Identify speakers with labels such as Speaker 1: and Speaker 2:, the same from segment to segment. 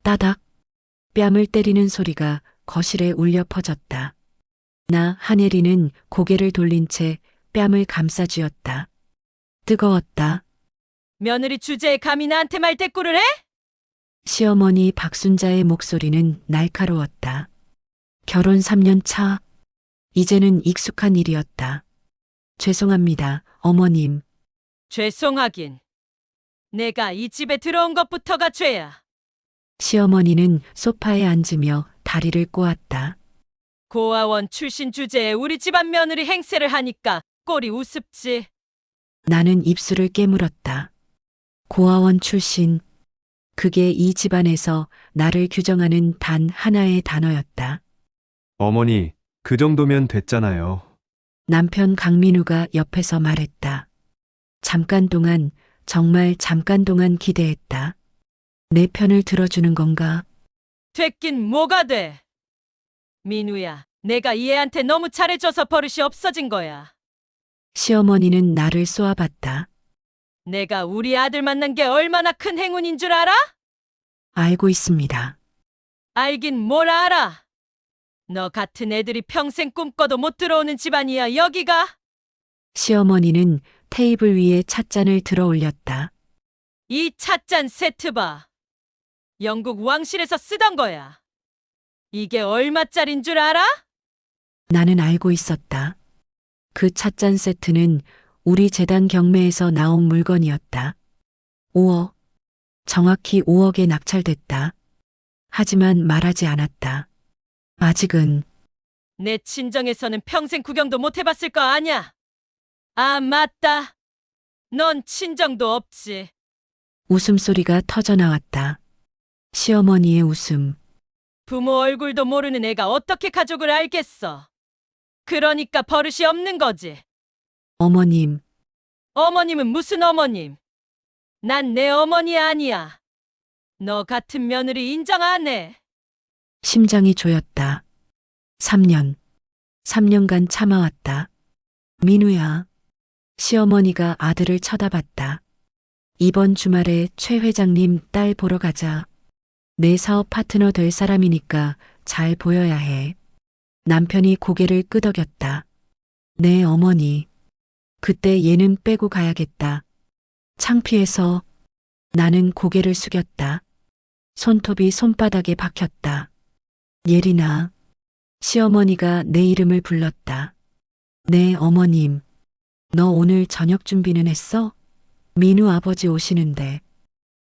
Speaker 1: 따닥. 뺨을 때리는 소리가 거실에 울려 퍼졌다. 한예리는 고개를 돌린 채 뺨을 감싸 쥐었다. 뜨거웠다.
Speaker 2: 며느리 주제에 감히 나한테 말대꾸를 해?
Speaker 1: 시어머니 박순자의 목소리는 날카로웠다. 결혼 3년 차. 이제는 익숙한 일이었다. 죄송합니다, 어머님.
Speaker 2: 죄송하긴. 내가 이 집에 들어온 것부터가 죄야.
Speaker 1: 시어머니는 소파에 앉으며 다리를 꼬았다.
Speaker 2: 고아원 출신 주제에 우리 집안 며느리 행세를 하니까 꼴이 우습지.
Speaker 1: 나는 입술을 깨물었다. 고아원 출신. 그게 이 집안에서 나를 규정하는 단 하나의 단어였다.
Speaker 3: 어머니, 그 정도면 됐잖아요.
Speaker 1: 남편 강민우가 옆에서 말했다. 잠깐 동안, 정말 잠깐 동안 기대했다. 내 편을 들어주는 건가?
Speaker 2: 됐긴 뭐가 돼. 민우야, 내가 이 애한테 너무 잘해줘서 버릇이 없어진 거야.
Speaker 1: 시어머니는 나를 쏘아봤다.
Speaker 2: 내가 우리 아들 만난 게 얼마나 큰 행운인 줄 알아?
Speaker 1: 알고 있습니다.
Speaker 2: 알긴 뭘 알아. 너 같은 애들이 평생 꿈꿔도 못 들어오는 집안이야, 여기가.
Speaker 1: 시어머니는 테이블 위에 찻잔을 들어 올렸다.
Speaker 2: 이 찻잔 세트 봐. 영국 왕실에서 쓰던 거야. 이게 얼마짜린 줄 알아?
Speaker 1: 나는 알고 있었다. 그 찻잔 세트는 우리 재단 경매에서 나온 물건이었다. 5억. 정확히 5억에 낙찰됐다. 하지만 말하지 않았다. 아직은.
Speaker 2: 내 친정에서는 평생 구경도 못 해봤을 거 아냐? 아, 맞다. 넌 친정도 없지.
Speaker 1: 웃음소리가 터져나왔다. 시어머니의 웃음.
Speaker 2: 부모 얼굴도 모르는 애가 어떻게 가족을 알겠어. 그러니까 버릇이 없는 거지.
Speaker 1: 어머님.
Speaker 2: 어머님은 무슨 어머님? 난 내 어머니 아니야. 너 같은 며느리 인정 안 해.
Speaker 1: 심장이 조였다. 3년. 3년간 참아왔다. 민우야. 시어머니가 아들을 쳐다봤다. 이번 주말에 최 회장님 딸 보러 가자. 내 사업 파트너 될 사람이니까 잘 보여야 해. 남편이 고개를 끄덕였다. 네, 어머니. 그때 얘는 빼고 가야겠다. 창피해서. 나는 고개를 숙였다. 손톱이 손바닥에 박혔다. 예린아. 시어머니가 내 이름을 불렀다. 네, 어머님. 너 오늘 저녁 준비는 했어? 민우 아버지 오시는데.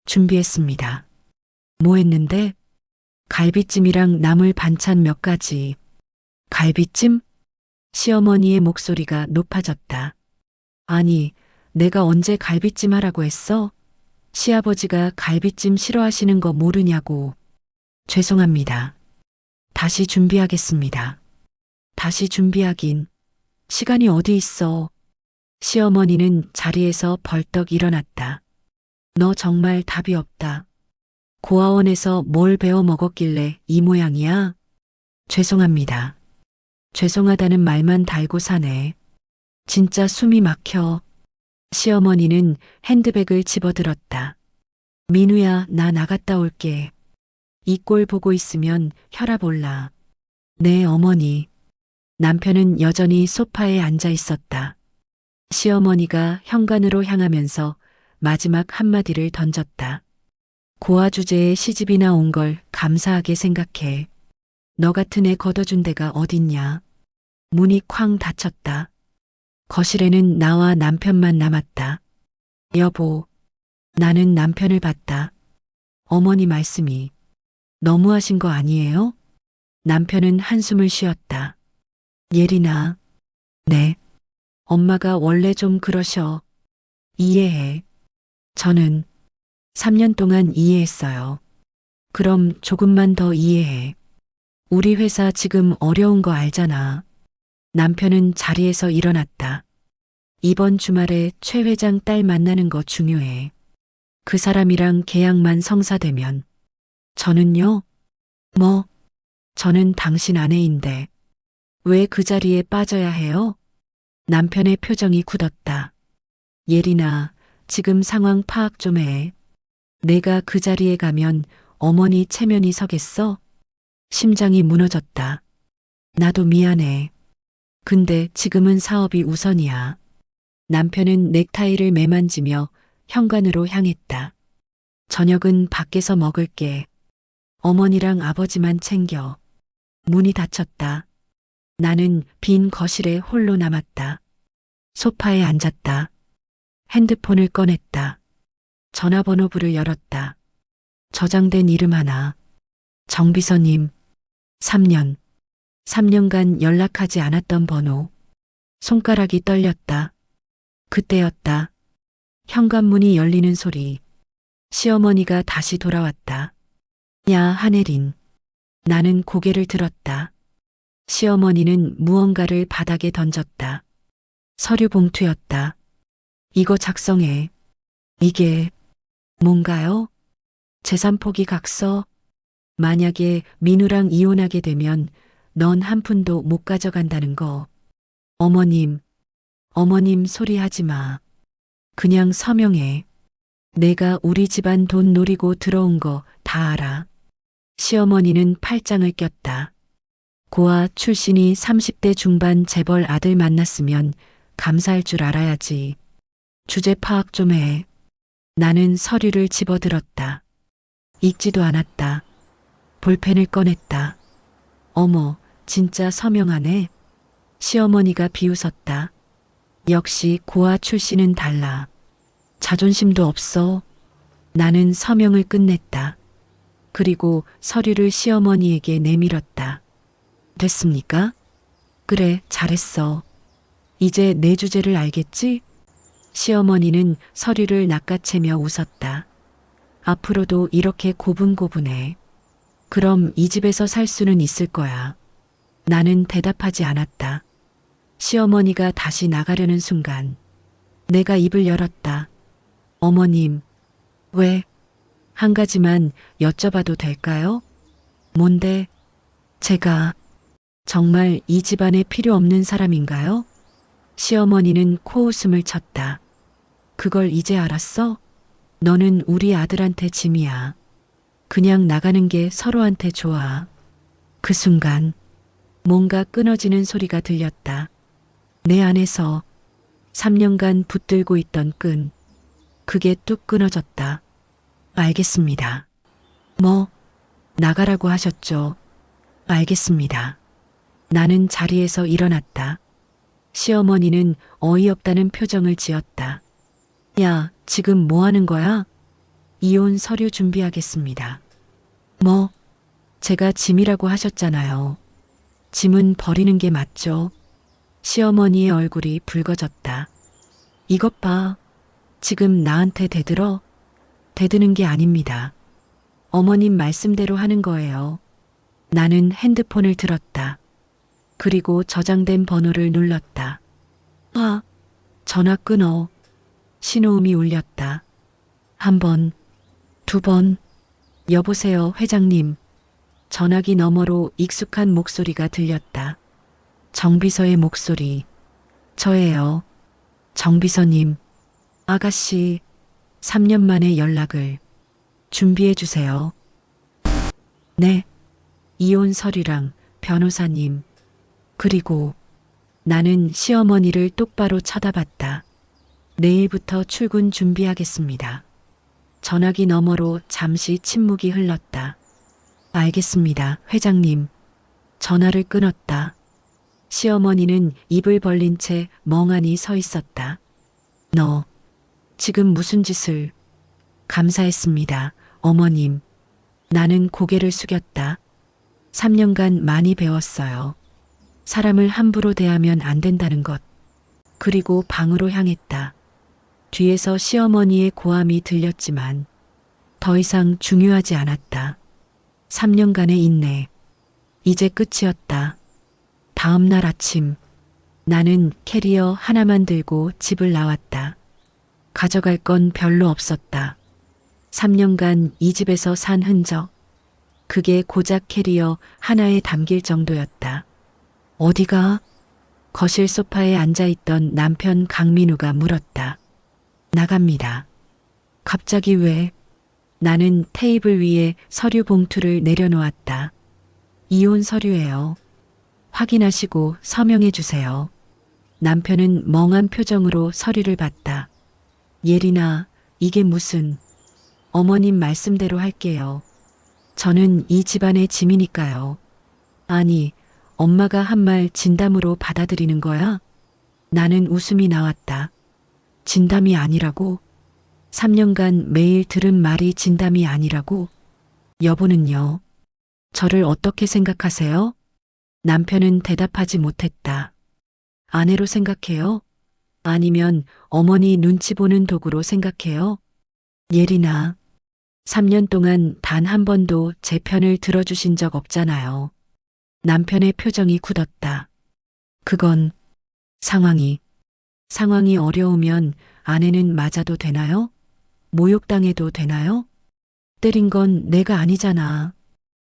Speaker 1: 준비했습니다. 뭐 했는데? 갈비찜이랑 나물 반찬 몇 가지. 갈비찜? 시어머니의 목소리가 높아졌다. 아니, 내가 언제 갈비찜 하라고 했어? 시아버지가 갈비찜 싫어하시는 거 모르냐고. 죄송합니다. 다시 준비하겠습니다. 다시 준비하긴. 시간이 어디 있어. 시어머니는 자리에서 벌떡 일어났다. 너 정말 답이 없다. 고아원에서 뭘 배워 먹었길래 이 모양이야? 죄송합니다. 죄송하다는 말만 달고 사네. 진짜 숨이 막혀. 시어머니는 핸드백을 집어들었다. 민우야, 나 나갔다 올게. 이 꼴 보고 있으면 혈압 올라. 네, 어머니. 남편은 여전히 소파에 앉아 있었다. 시어머니가 현관으로 향하면서 마지막 한마디를 던졌다. 고아 주제에 시집이나 온 걸 감사하게 생각해. 너 같은 애 걷어준 데가 어딨냐. 문이 쾅 닫혔다. 거실에는 나와 남편만 남았다. 여보, 나는 남편을 봤다. 어머니 말씀이 너무하신 거 아니에요? 남편은 한숨을 쉬었다. 예린아. 네. 엄마가 원래 좀 그러셔. 이해해. 저는 3년 동안 이해했어요. 그럼 조금만 더 이해해. 우리 회사 지금 어려운 거 알잖아. 남편은 자리에서 일어났다. 이번 주말에 최 회장 딸 만나는 거 중요해. 그 사람이랑 계약만 성사되면. 저는요? 뭐? 저는 당신 아내인데. 왜 그 자리에 빠져야 해요? 남편의 표정이 굳었다. 예린아, 지금 상황 파악 좀 해. 내가 그 자리에 가면 어머니 체면이 서겠어? 심장이 무너졌다. 나도 미안해. 근데 지금은 사업이 우선이야. 남편은 넥타이를 매만지며 현관으로 향했다. 저녁은 밖에서 먹을게. 어머니랑 아버지만 챙겨. 문이 닫혔다. 나는 빈 거실에 홀로 남았다. 소파에 앉았다. 핸드폰을 꺼냈다. 전화번호부를 열었다. 저장된 이름 하나. 정비서님. 3년. 3년간 연락하지 않았던 번호. 손가락이 떨렸다. 그때였다. 현관문이 열리는 소리. 시어머니가 다시 돌아왔다. 야, 한혜린. 나는 고개를 들었다. 시어머니는 무언가를 바닥에 던졌다. 서류 봉투였다. 이거 작성해. 이게 뭔가요? 재산 포기 각서? 만약에 민우랑 이혼하게 되면 넌 한 푼도 못 가져간다는 거. 어머님, 어머님 소리 하지 마. 그냥 서명해. 내가 우리 집안 돈 노리고 들어온 거 다 알아. 시어머니는 팔짱을 꼈다. 고아 출신이 30대 중반 재벌 아들 만났으면 감사할 줄 알아야지. 주제 파악 좀 해. 나는 서류를 집어들었다. 읽지도 않았다. 볼펜을 꺼냈다. 어머, 진짜 서명하네. 시어머니가 비웃었다. 역시 고아 출신은 달라. 자존심도 없어. 나는 서명을 끝냈다. 그리고 서류를 시어머니에게 내밀었다. 됐습니까? 그래, 잘했어. 이제 내 주제를 알겠지? 시어머니는 서류를 낚아채며 웃었다. 앞으로도 이렇게 고분고분해. 그럼 이 집에서 살 수는 있을 거야. 나는 대답하지 않았다. 시어머니가 다시 나가려는 순간 내가 입을 열었다. 어머님, 왜? 한 가지만 여쭤봐도 될까요? 뭔데? 제가 정말 이 집안에 필요 없는 사람인가요? 시어머니는 코웃음을 쳤다. 그걸 이제 알았어? 너는 우리 아들한테 짐이야. 그냥 나가는 게 서로한테 좋아. 그 순간 뭔가 끊어지는 소리가 들렸다. 내 안에서 3년간 붙들고 있던 끈. 그게 뚝 끊어졌다. 알겠습니다. 뭐, 나가라고 하셨죠? 알겠습니다. 나는 자리에서 일어났다. 시어머니는 어이없다는 표정을 지었다. 야, 지금 뭐 하는 거야? 이혼 서류 준비하겠습니다. 뭐, 제가 짐이라고 하셨잖아요. 짐은 버리는 게 맞죠? 시어머니의 얼굴이 붉어졌다. 이것 봐. 지금 나한테 대들어? 대드는 게 아닙니다. 어머님 말씀대로 하는 거예요. 나는 핸드폰을 들었다. 그리고 저장된 번호를 눌렀다. 아, 전화 끊어. 신호음이 울렸다. 한 번, 두 번. 여보세요, 회장님. 전화기 너머로 익숙한 목소리가 들렸다. 정비서의 목소리. 저예요. 정비서님. 아가씨, 3년 만에 연락을 준비해 주세요. 네. 이혼 서류랑 변호사님. 그리고 나는 시어머니를 똑바로 쳐다봤다. 내일부터 출근 준비하겠습니다. 전화기 너머로 잠시 침묵이 흘렀다. 알겠습니다, 회장님. 전화를 끊었다. 시어머니는 입을 벌린 채 멍하니 서 있었다. 너, 지금 무슨 짓을? 감사했습니다, 어머님. 나는 고개를 숙였다. 3년간 많이 배웠어요. 사람을 함부로 대하면 안 된다는 것. 그리고 방으로 향했다. 뒤에서 시어머니의 고함이 들렸지만 더 이상 중요하지 않았다. 3년간의 인내. 이제 끝이었다. 다음 날 아침 나는 캐리어 하나만 들고 집을 나왔다. 가져갈 건 별로 없었다. 3년간 이 집에서 산 흔적. 그게 고작 캐리어 하나에 담길 정도였다. 어디가? 거실 소파에 앉아있던 남편 강민우가 물었다. 나갑니다. 갑자기 왜? 나는 테이블 위에 서류 봉투를 내려놓았다. 이혼 서류예요. 확인하시고 서명해 주세요. 남편은 멍한 표정으로 서류를 봤다. 예린아, 이게 무슨... 어머님 말씀대로 할게요. 저는 이 집안의 짐이니까요. 아니, 엄마가 한 말 진담으로 받아들이는 거야? 나는 웃음이 나왔다. 진담이 아니라고? 3년간 매일 들은 말이 진담이 아니라고? 여보는요? 저를 어떻게 생각하세요? 남편은 대답하지 못했다. 아내로 생각해요? 아니면 어머니 눈치 보는 도구로 생각해요? 예린아, 3년 동안 단 한 번도 제 편을 들어주신 적 없잖아요. 남편의 표정이 굳었다. 그건 상황이 어려우면 아내는 맞아도 되나요? 모욕당해도 되나요? 때린 건 내가 아니잖아.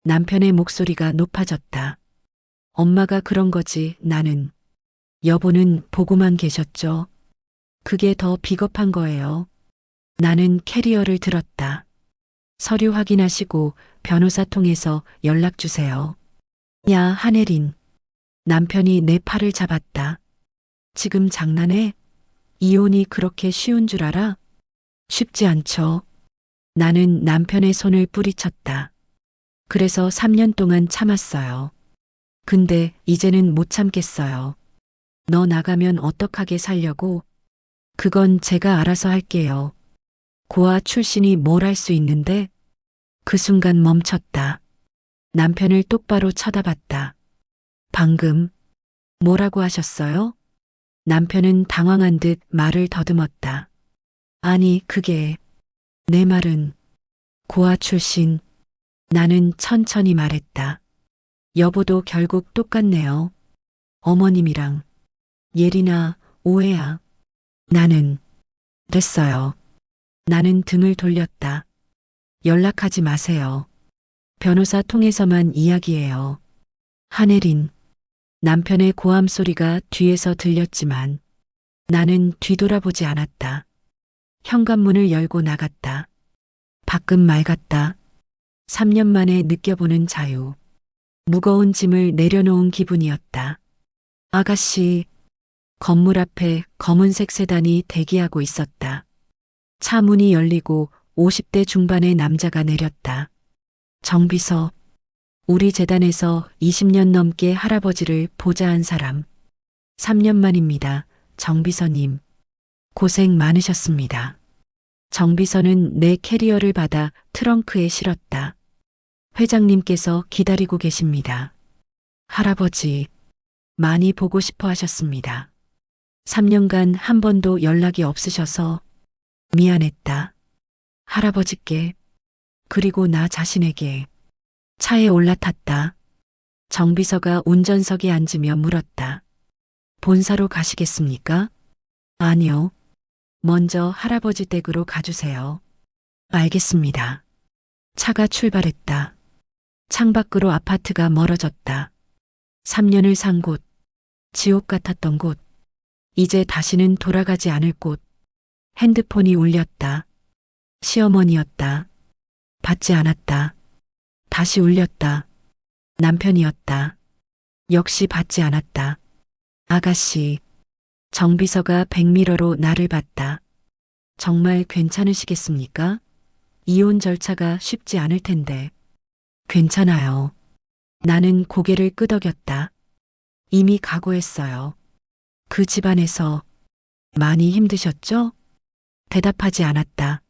Speaker 1: 남편의 목소리가 높아졌다. 엄마가 그런 거지, 나는. 여보는 보고만 계셨죠. 그게 더 비겁한 거예요. 나는 캐리어를 들었다. 서류 확인하시고 변호사 통해서 연락 주세요. 야, 한혜린. 남편이 내 팔을 잡았다. 지금 장난해? 이혼이 그렇게 쉬운 줄 알아? 쉽지 않죠. 나는 남편의 손을 뿌리쳤다. 그래서 3년 동안 참았어요. 근데 이제는 못 참겠어요. 너 나가면 어떡하게 살려고? 그건 제가 알아서 할게요. 고아 출신이 뭘 할 수 있는데? 그 순간 멈췄다. 남편을 똑바로 쳐다봤다. 방금 뭐라고 하셨어요? 남편은 당황한 듯 말을 더듬었다. 아니, 그게 내 말은 고아 출신. 나는 천천히 말했다. 여보도 결국 똑같네요. 어머님이랑. 예린아, 오해야. 나는 됐어요. 나는 등을 돌렸다. 연락하지 마세요. 변호사 통해서만 이야기해요. 한혜린. 남편의 고함 소리가 뒤에서 들렸지만 나는 뒤돌아보지 않았다. 현관문을 열고 나갔다. 밖은 맑았다. 3년 만에 느껴보는 자유. 무거운 짐을 내려놓은 기분이었다. 아가씨. 건물 앞에 검은색 세단이 대기하고 있었다. 차 문이 열리고 50대 중반의 남자가 내렸다. 정비서. 우리 재단에서 20년 넘게 할아버지를 보좌한 사람. 3년 만입니다. 정비서님. 고생 많으셨습니다. 정비서는 내 캐리어를 받아 트렁크에 실었다. 회장님께서 기다리고 계십니다. 할아버지, 많이 보고 싶어 하셨습니다. 3년간 한 번도 연락이 없으셔서 미안했다. 할아버지께, 그리고 나 자신에게. 차에 올라탔다. 정비서가 운전석에 앉으며 물었다. 본사로 가시겠습니까? 아니요. 먼저 할아버지 댁으로 가주세요. 알겠습니다. 차가 출발했다. 창밖으로 아파트가 멀어졌다. 3년을 산 곳, 지옥 같았던 곳, 이제 다시는 돌아가지 않을 곳. 핸드폰이 울렸다. 시어머니였다. 받지 않았다. 다시 울렸다. 남편이었다. 역시 받지 않았다. 아가씨. 정비서가 백미러로 나를 봤다. 정말 괜찮으시겠습니까? 이혼 절차가 쉽지 않을 텐데. 괜찮아요. 나는 고개를 끄덕였다. 이미 각오했어요. 그 집안에서 많이 힘드셨죠? 대답하지 않았다.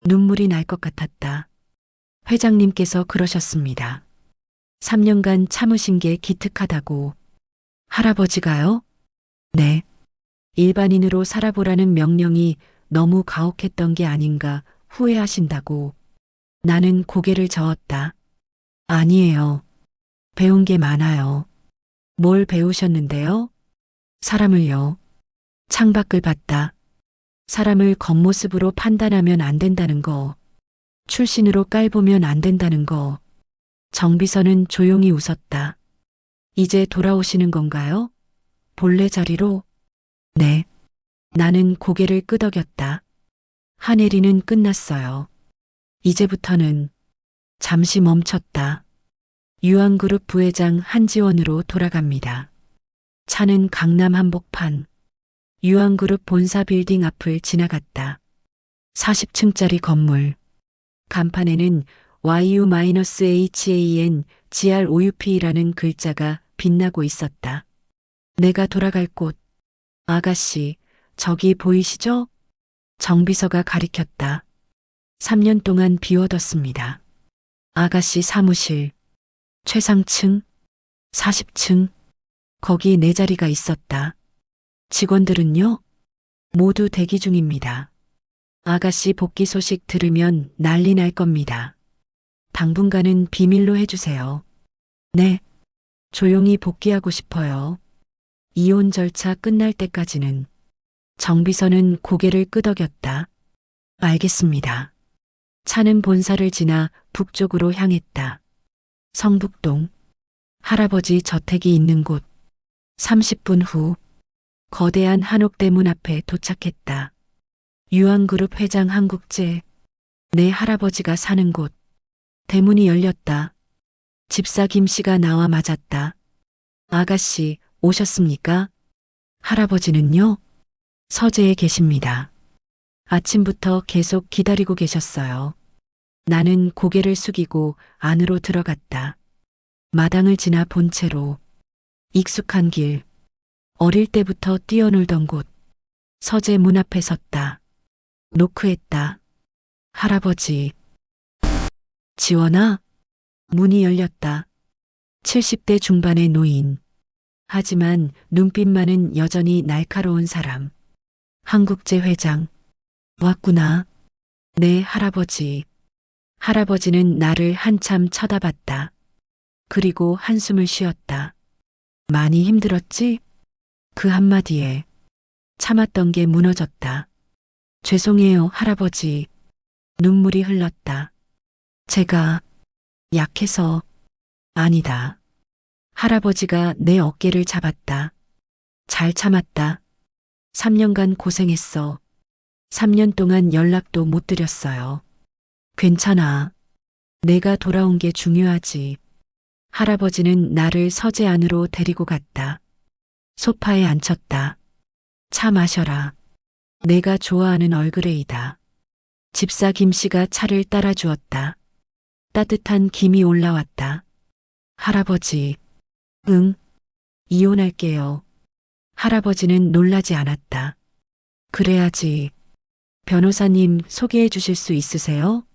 Speaker 1: 눈물이 날 것 같았다. 회장님께서 그러셨습니다. 3년간 참으신 게 기특하다고. 할아버지가요? 네. 일반인으로 살아보라는 명령이 너무 가혹했던 게 아닌가 후회하신다고. 나는 고개를 저었다. 아니에요. 배운 게 많아요. 뭘 배우셨는데요? 사람을요. 창밖을 봤다. 사람을 겉모습으로 판단하면 안 된다는 거. 출신으로 깔보면 안 된다는 거. 정비서는 조용히 웃었다. 이제 돌아오시는 건가요? 본래 자리로? 네. 나는 고개를 끄덕였다. 한혜리는 끝났어요. 이제부터는 잠시 멈췄다. 유한그룹 부회장 한지원으로 돌아갑니다. 차는 강남 한복판 유한그룹 본사 빌딩 앞을 지나갔다. 40층짜리 건물. 간판에는 YU-HAN GROUP라는 글자가 빛나고 있었다. 내가 돌아갈 곳. 아가씨, 저기 보이시죠? 정비서가 가리켰다. 3년 동안 비워뒀습니다. 아가씨 사무실. 최상층. 40층. 거기 내 자리가 있었다. 직원들은요? 모두 대기 중입니다. 아가씨 복귀 소식 들으면 난리 날 겁니다. 당분간은 비밀로 해주세요. 네. 조용히 복귀하고 싶어요. 이혼 절차 끝날 때까지는. 정비서는 고개를 끄덕였다. 알겠습니다. 차는 본사를 지나 북쪽으로 향했다. 성북동. 할아버지 저택이 있는 곳. 30분 후 거대한 한옥대문 앞에 도착했다. 유한그룹 회장 한국재. 내 할아버지가 사는 곳. 대문이 열렸다. 집사 김 씨가 나와 맞았다. 아가씨, 오셨습니까? 할아버지는요? 서재에 계십니다. 아침부터 계속 기다리고 계셨어요. 나는 고개를 숙이고 안으로 들어갔다. 마당을 지나 본채로. 익숙한 길. 어릴 때부터 뛰어놀던 곳. 서재 문 앞에 섰다. 노크했다. 할아버지. 지원아? 문이 열렸다. 70대 중반의 노인. 하지만 눈빛만은 여전히 날카로운 사람. 한국재 회장. 왔구나. 네, 할아버지. 할아버지는 나를 한참 쳐다봤다. 그리고 한숨을 쉬었다. 많이 힘들었지? 그 한마디에 참았던 게 무너졌다. 죄송해요, 할아버지. 눈물이 흘렀다. 제가 약해서. 아니다. 할아버지가 내 어깨를 잡았다. 잘 참았다. 3년간 고생했어. 3년 동안 연락도 못 드렸어요. 괜찮아. 내가 돌아온 게 중요하지. 할아버지는 나를 서재 안으로 데리고 갔다. 소파에 앉혔다. 차 마셔라. 내가 좋아하는 얼그레이다. 집사 김 씨가 차를 따라 주었다. 따뜻한 김이 올라왔다. 할아버지. 응. 이혼할게요. 할아버지는 놀라지 않았다. 그래야지. 변호사님 소개해 주실 수 있으세요?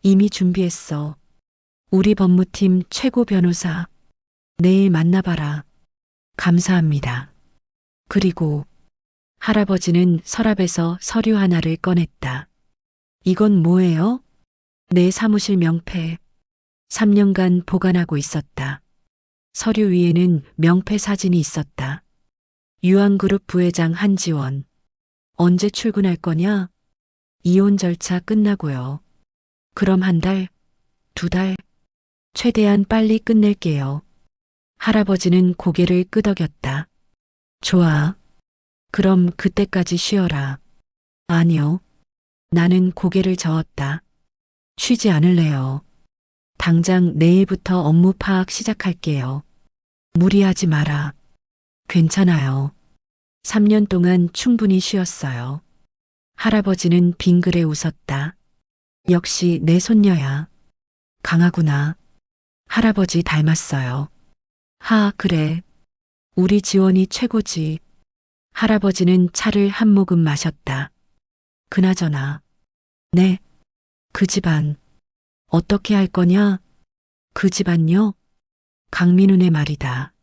Speaker 1: 이미 준비했어. 우리 법무팀 최고 변호사. 내일 만나봐라. 감사합니다. 그리고 할아버지는 서랍에서 서류 하나를 꺼냈다. 이건 뭐예요? 내 사무실 명패. 3년간 보관하고 있었다. 서류 위에는 명패 사진이 있었다. 유한그룹 부회장 한지원. 언제 출근할 거냐? 이혼 절차 끝나고요. 그럼 한 달, 2달, 최대한 빨리 끝낼게요. 할아버지는 고개를 끄덕였다. 좋아. 그럼 그때까지 쉬어라. 아니요. 나는 고개를 저었다. 쉬지 않을래요. 당장 내일부터 업무 파악 시작할게요. 무리하지 마라. 괜찮아요. 3년 동안 충분히 쉬었어요. 할아버지는 빙그레 웃었다. 역시 내 손녀야. 강하구나. 할아버지 닮았어요. 하, 그래. 우리 지원이 최고지. 할아버지는 차를 한 모금 마셨다. 그나저나. 네. 그 집안. 어떻게 할 거냐? 그 집안요? 강민훈의 말이다.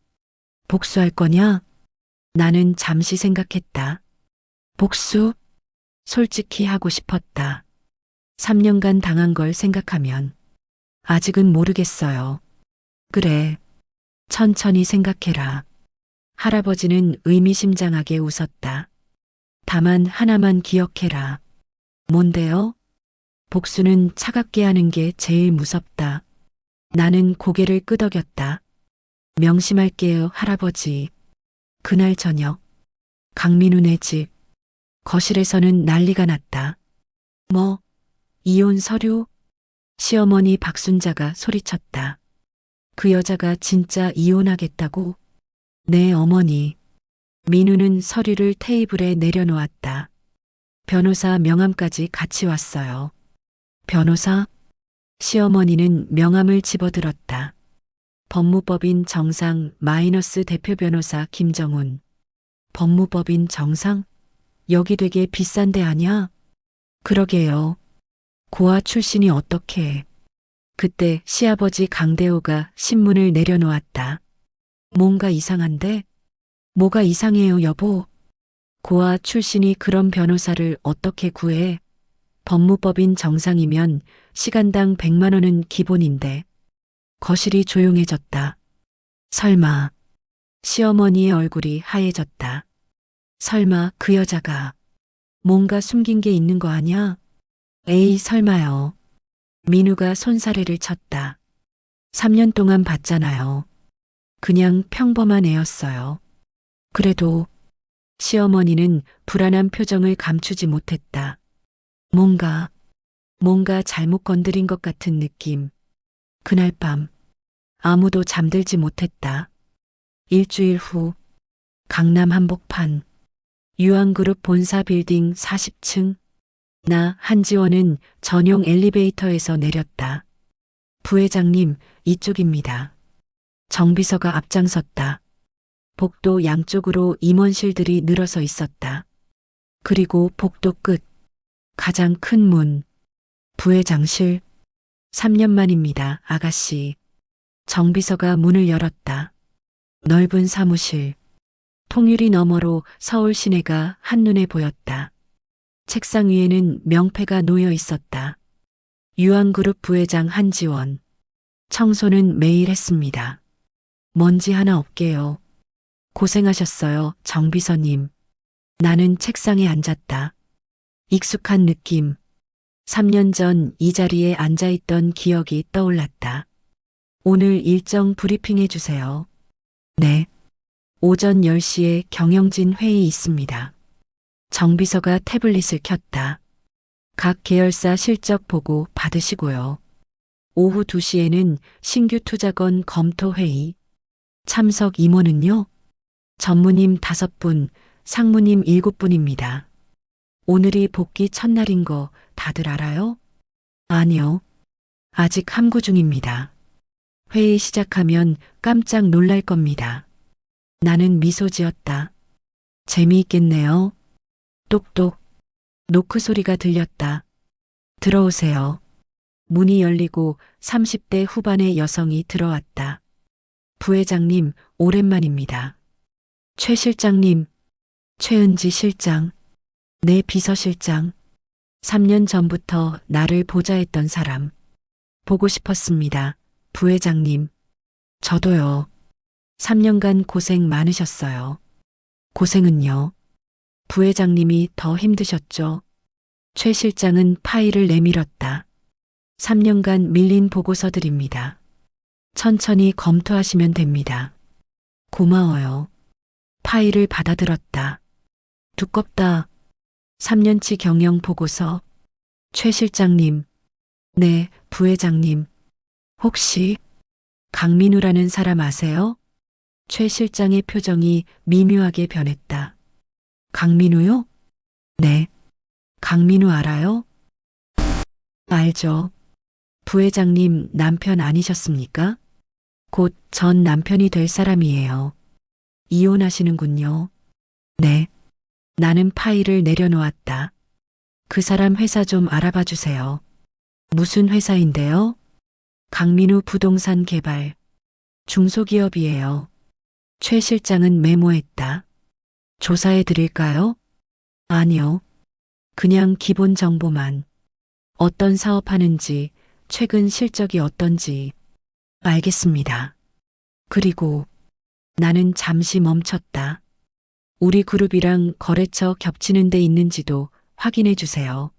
Speaker 1: 복수할 거냐? 나는 잠시 생각했다. 복수? 솔직히 하고 싶었다. 3년간 당한 걸 생각하면. 아직은 모르겠어요. 그래. 천천히 생각해라. 할아버지는 의미심장하게 웃었다. 다만 하나만 기억해라. 뭔데요? 복수는 차갑게 하는 게 제일 무섭다. 나는 고개를 끄덕였다. 명심할게요, 할아버지. 그날 저녁, 강민훈의 집, 거실에서는 난리가 났다. 뭐, 이혼 서류? 시어머니 박순자가 소리쳤다. 그 여자가 진짜 이혼하겠다고? 네, 어머니. 민우는 서류를 테이블에 내려놓았다. 변호사 명함까지 같이 왔어요. 변호사? 시어머니는 명함을 집어들었다. 법무법인 정상 마이너스 대표 변호사 김정훈. 법무법인 정상? 여기 되게 비싼 데 아냐? 그러게요. 고아 출신이 어떻게. 그때 시아버지 강대호가 신문을 내려놓았다. 뭔가 이상한데? 뭐가 이상해요, 여보? 고아 출신이 그런 변호사를 어떻게 구해? 법무법인 정상이면 시간당 100만 원은 기본인데. 거실이 조용해졌다. 설마. 시어머니의 얼굴이 하얘졌다. 설마 그 여자가 뭔가 숨긴 게 있는 거 아냐? 에이, 설마요. 민우가 손사래를 쳤다. 3년 동안 봤잖아요. 그냥 평범한 애였어요. 그래도 시어머니는 불안한 표정을 감추지 못했다. 뭔가 잘못 건드린 것 같은 느낌. 그날 밤 아무도 잠들지 못했다. 일주일 후 강남 한복판 유한그룹 본사 빌딩 40층 나 한지원은 전용 엘리베이터에서 내렸다. 부회장님, 이쪽입니다. 정비서가 앞장섰다. 복도 양쪽으로 임원실들이 늘어서 있었다. 그리고 복도 끝 가장 큰 문. 부회장실. 3년 만입니다, 아가씨. 정비서가 문을 열었다. 넓은 사무실. 통유리 너머로 서울 시내가 한눈에 보였다. 책상 위에는 명패가 놓여 있었다. 유한그룹 부회장 한지원. 청소는 매일 했습니다. 먼지 하나 없게요. 고생하셨어요, 정비서님. 나는 책상에 앉았다. 익숙한 느낌. 3년 전 이 자리에 앉아있던 기억이 떠올랐다. 오늘 일정 브리핑해 주세요. 네. 오전 10시에 경영진 회의 있습니다. 정비서가 태블릿을 켰다. 각 계열사 실적 보고 받으시고요. 오후 2시에는 신규 투자건 검토 회의. 참석 임원은요? 전무님 5분, 상무님 7분입니다. 오늘이 복귀 첫날인 거 다들 알아요? 아니요. 아직 함구 중입니다. 회의 시작하면 깜짝 놀랄 겁니다. 나는 미소 지었다. 재미있겠네요. 똑똑. 노크 소리가 들렸다. 들어오세요. 문이 열리고 30대 후반의 여성이 들어왔다. 부회장님, 오랜만입니다. 최 실장님, 최은지 실장, 내 비서실장. 3년 전부터 나를 보좌했던 사람. 보고 싶었습니다. 부회장님. 저도요. 3년간 고생 많으셨어요. 고생은요. 부회장님이 더 힘드셨죠. 최 실장은 파일을 내밀었다. 3년간 밀린 보고서들입니다. 천천히 검토하시면 됩니다. 고마워요. 파일을 받아들었다. 두껍다. 3년치 경영 보고서. 최 실장님. 네, 부회장님. 혹시 강민우라는 사람 아세요? 최 실장의 표정이 미묘하게 변했다. 강민우요? 네. 강민우 알아요? 알죠. 부회장님 남편 아니셨습니까? 곧 전 남편이 될 사람이에요. 이혼하시는군요. 네. 나는 파일을 내려놓았다. 그 사람 회사 좀 알아봐 주세요. 무슨 회사인데요? 강민우 부동산 개발. 중소기업이에요. 최 실장은 메모했다. 조사해 드릴까요? 아니요. 그냥 기본 정보만. 어떤 사업하는지, 최근 실적이 어떤지. 알겠습니다. 그리고 나는 잠시 멈췄다. 우리 그룹이랑 거래처 겹치는 데 있는지도 확인해 주세요.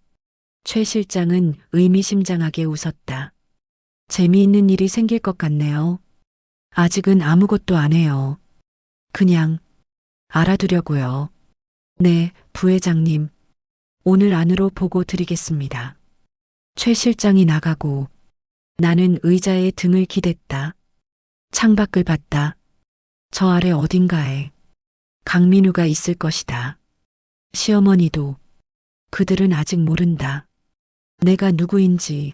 Speaker 1: 최 실장은 의미심장하게 웃었다. 재미있는 일이 생길 것 같네요. 아직은 아무것도 안 해요. 그냥 알아두려고요. 네, 부회장님. 오늘 안으로 보고 드리겠습니다. 최 실장이 나가고 나는 의자에 등을 기댔다. 창밖을 봤다. 저 아래 어딘가에 강민우가 있을 것이다. 시어머니도. 그들은 아직 모른다. 내가 누구인지,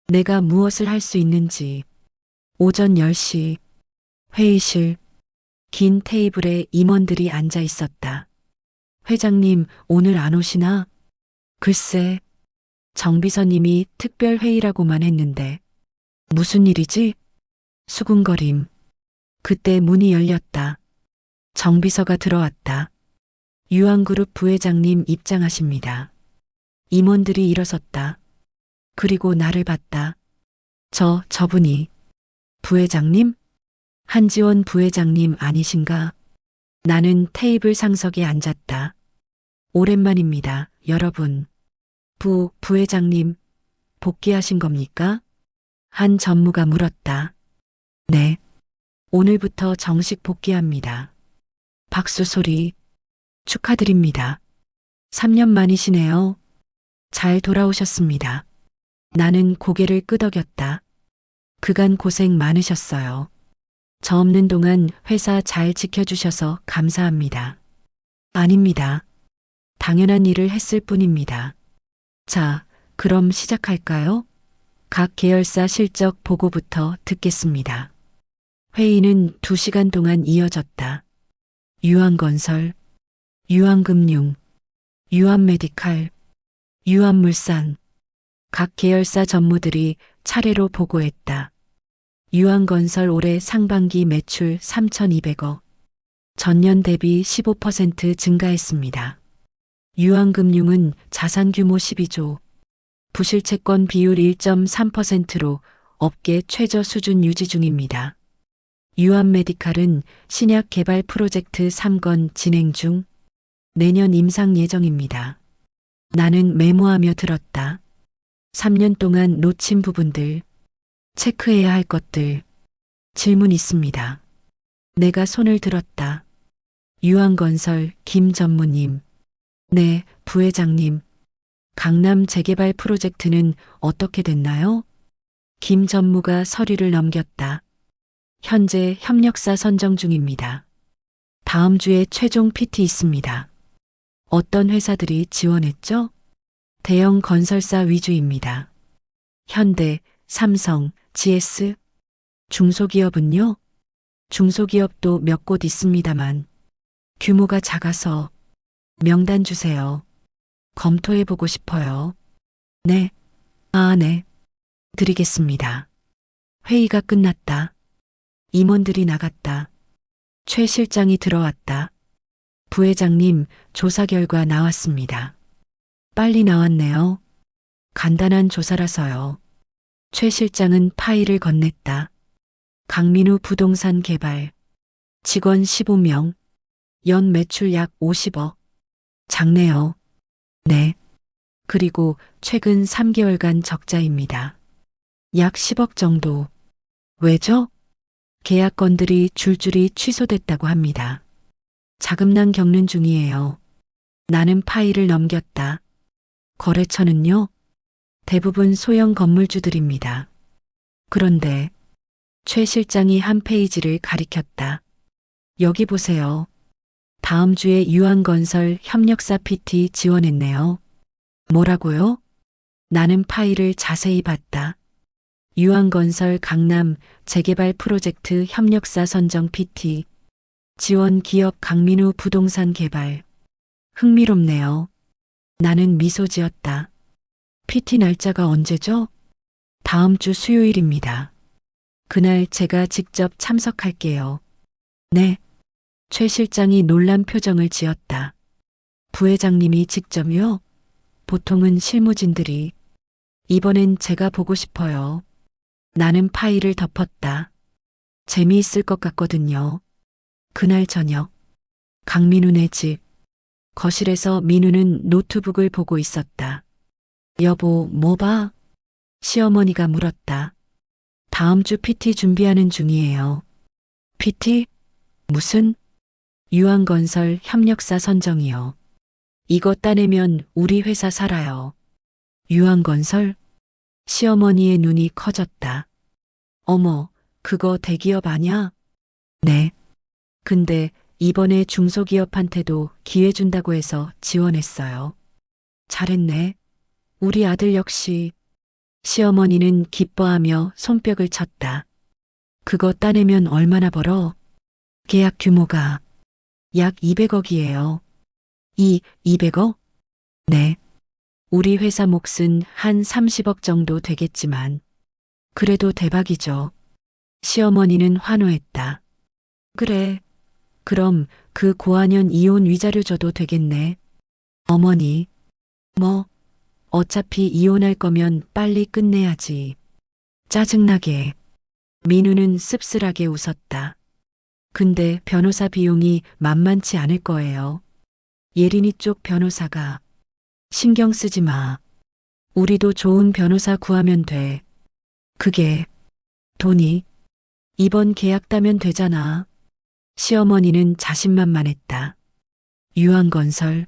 Speaker 1: 내가 무엇을 할 수 있는지. 오전 10시, 회의실, 긴 테이블에 임원들이 앉아 있었다. 회장님, 오늘 안 오시나? 글쎄, 정 비서님이 특별 회의라고만 했는데. 무슨 일이지? 수군거림. 그때 문이 열렸다. 정 비서가 들어왔다. 유한그룹 부회장님 입장하십니다. 임원들이 일어섰다. 그리고 나를 봤다. 저분이 부회장님? 한지원 부회장님 아니신가? 나는 테이블 상석에 앉았다. 오랜만입니다, 여러분. 부회장님, 복귀하신 겁니까? 한 전무가 물었다. 네. 오늘부터 정식 복귀합니다. 박수 소리. 축하드립니다. 3년 만이시네요. 잘 돌아오셨습니다. 나는 고개를 끄덕였다. 그간 고생 많으셨어요. 저 없는 동안 회사 잘 지켜주셔서 감사합니다. 아닙니다. 당연한 일을 했을 뿐입니다. 자, 그럼 시작할까요? 각 계열사 실적 보고부터 듣겠습니다. 회의는 2시간 동안 이어졌다. 유한건설, 유한금융, 유한메디칼, 유한물산. 각 계열사 전무들이 차례로 보고했다. 유한건설 올해 상반기 매출 3,200억. 전년 대비 15% 증가했습니다. 유한금융은 자산 규모 12조, 부실채권 비율 1.3%로 업계 최저 수준 유지 중입니다. 유한메디칼은 신약 개발 프로젝트 3건 진행 중, 내년 임상 예정입니다. 나는 메모하며 들었다. 3년 동안 놓친 부분들, 체크해야 할 것들, 질문 있습니다. 내가 손을 들었다. 유한건설 김 전무님. 네, 부회장님. 강남 재개발 프로젝트는 어떻게 됐나요? 김 전무가 서류를 넘겼다. 현재 협력사 선정 중입니다. 다음 주에 최종 PT 있습니다. 어떤 회사들이 지원했죠? 대형 건설사 위주입니다. 현대, 삼성, GS. 중소기업은요? 중소기업도 몇 곳 있습니다만 규모가 작아서 명단 주세요. 검토해보고 싶어요. 네. 네. 드리겠습니다. 회의가 끝났다. 임원들이 나갔다. 최 실장이 들어왔다. 부회장님, 조사 결과 나왔습니다. 빨리 나왔네요. 간단한 조사라서요. 최 실장은 파일을 건넸다. 강민우 부동산 개발. 직원 15명. 연 매출 약 50억. 작네요. 네. 그리고 최근 3개월간 적자입니다. 약 10억 정도. 왜죠? 계약 건들이 줄줄이 취소됐다고 합니다. 자금난 겪는 중이에요. 나는 파일을 넘겼다. 거래처는요? 대부분 소형 건물주들입니다. 그런데 최 실장이 한 페이지를 가리켰다. 여기 보세요. 다음 주에 유한건설 협력사 PT 지원했네요. 뭐라고요? 나는 파일을 자세히 봤다. 유한건설 강남 재개발 프로젝트 협력사 선정 PT. 지원 기업 강민우 부동산 개발. 흥미롭네요. 나는 미소 지었다. PT 날짜가 언제죠? 다음 주 수요일입니다. 그날 제가 직접 참석할게요. 네. 최 실장이 놀란 표정을 지었다. 부회장님이 직접요? 보통은 실무진들이. 이번엔 제가 보고 싶어요. 나는 파일을 덮었다. 재미있을 것 같거든요. 그날 저녁, 강민우네 집. 거실에서 민우는 노트북을 보고 있었다. 여보, 뭐 봐? 시어머니가 물었다. 다음 주 PT 준비하는 중이에요. PT? 무슨? 유한건설 협력사 선정이요. 이거 따내면 우리 회사 살아요. 유한건설? 시어머니의 눈이 커졌다. 어머, 그거 대기업 아냐? 네. 근데 이번에 중소기업한테도 기회 준다고 해서 지원했어요. 잘했네. 우리 아들 역시. 시어머니는 기뻐하며 손뼉을 쳤다. 그거 따내면 얼마나 벌어? 계약 규모가 약 200억이에요. 200억? 네. 우리 회사 몫은 한 30억 정도 되겠지만, 그래도 대박이죠. 시어머니는 환호했다. 그래. 그럼 그 고한연 이혼 위자료 줘도 되겠네. 어머니. 뭐, 어차피 이혼할 거면 빨리 끝내야지. 짜증나게. 민우는 씁쓸하게 웃었다. 근데 변호사 비용이 만만치 않을 거예요. 예린이 쪽 변호사가. 신경 쓰지 마. 우리도 좋은 변호사 구하면 돼. 그게 돈이 이번 계약 따면 되잖아. 시어머니는 자신만만했다. 유한건설.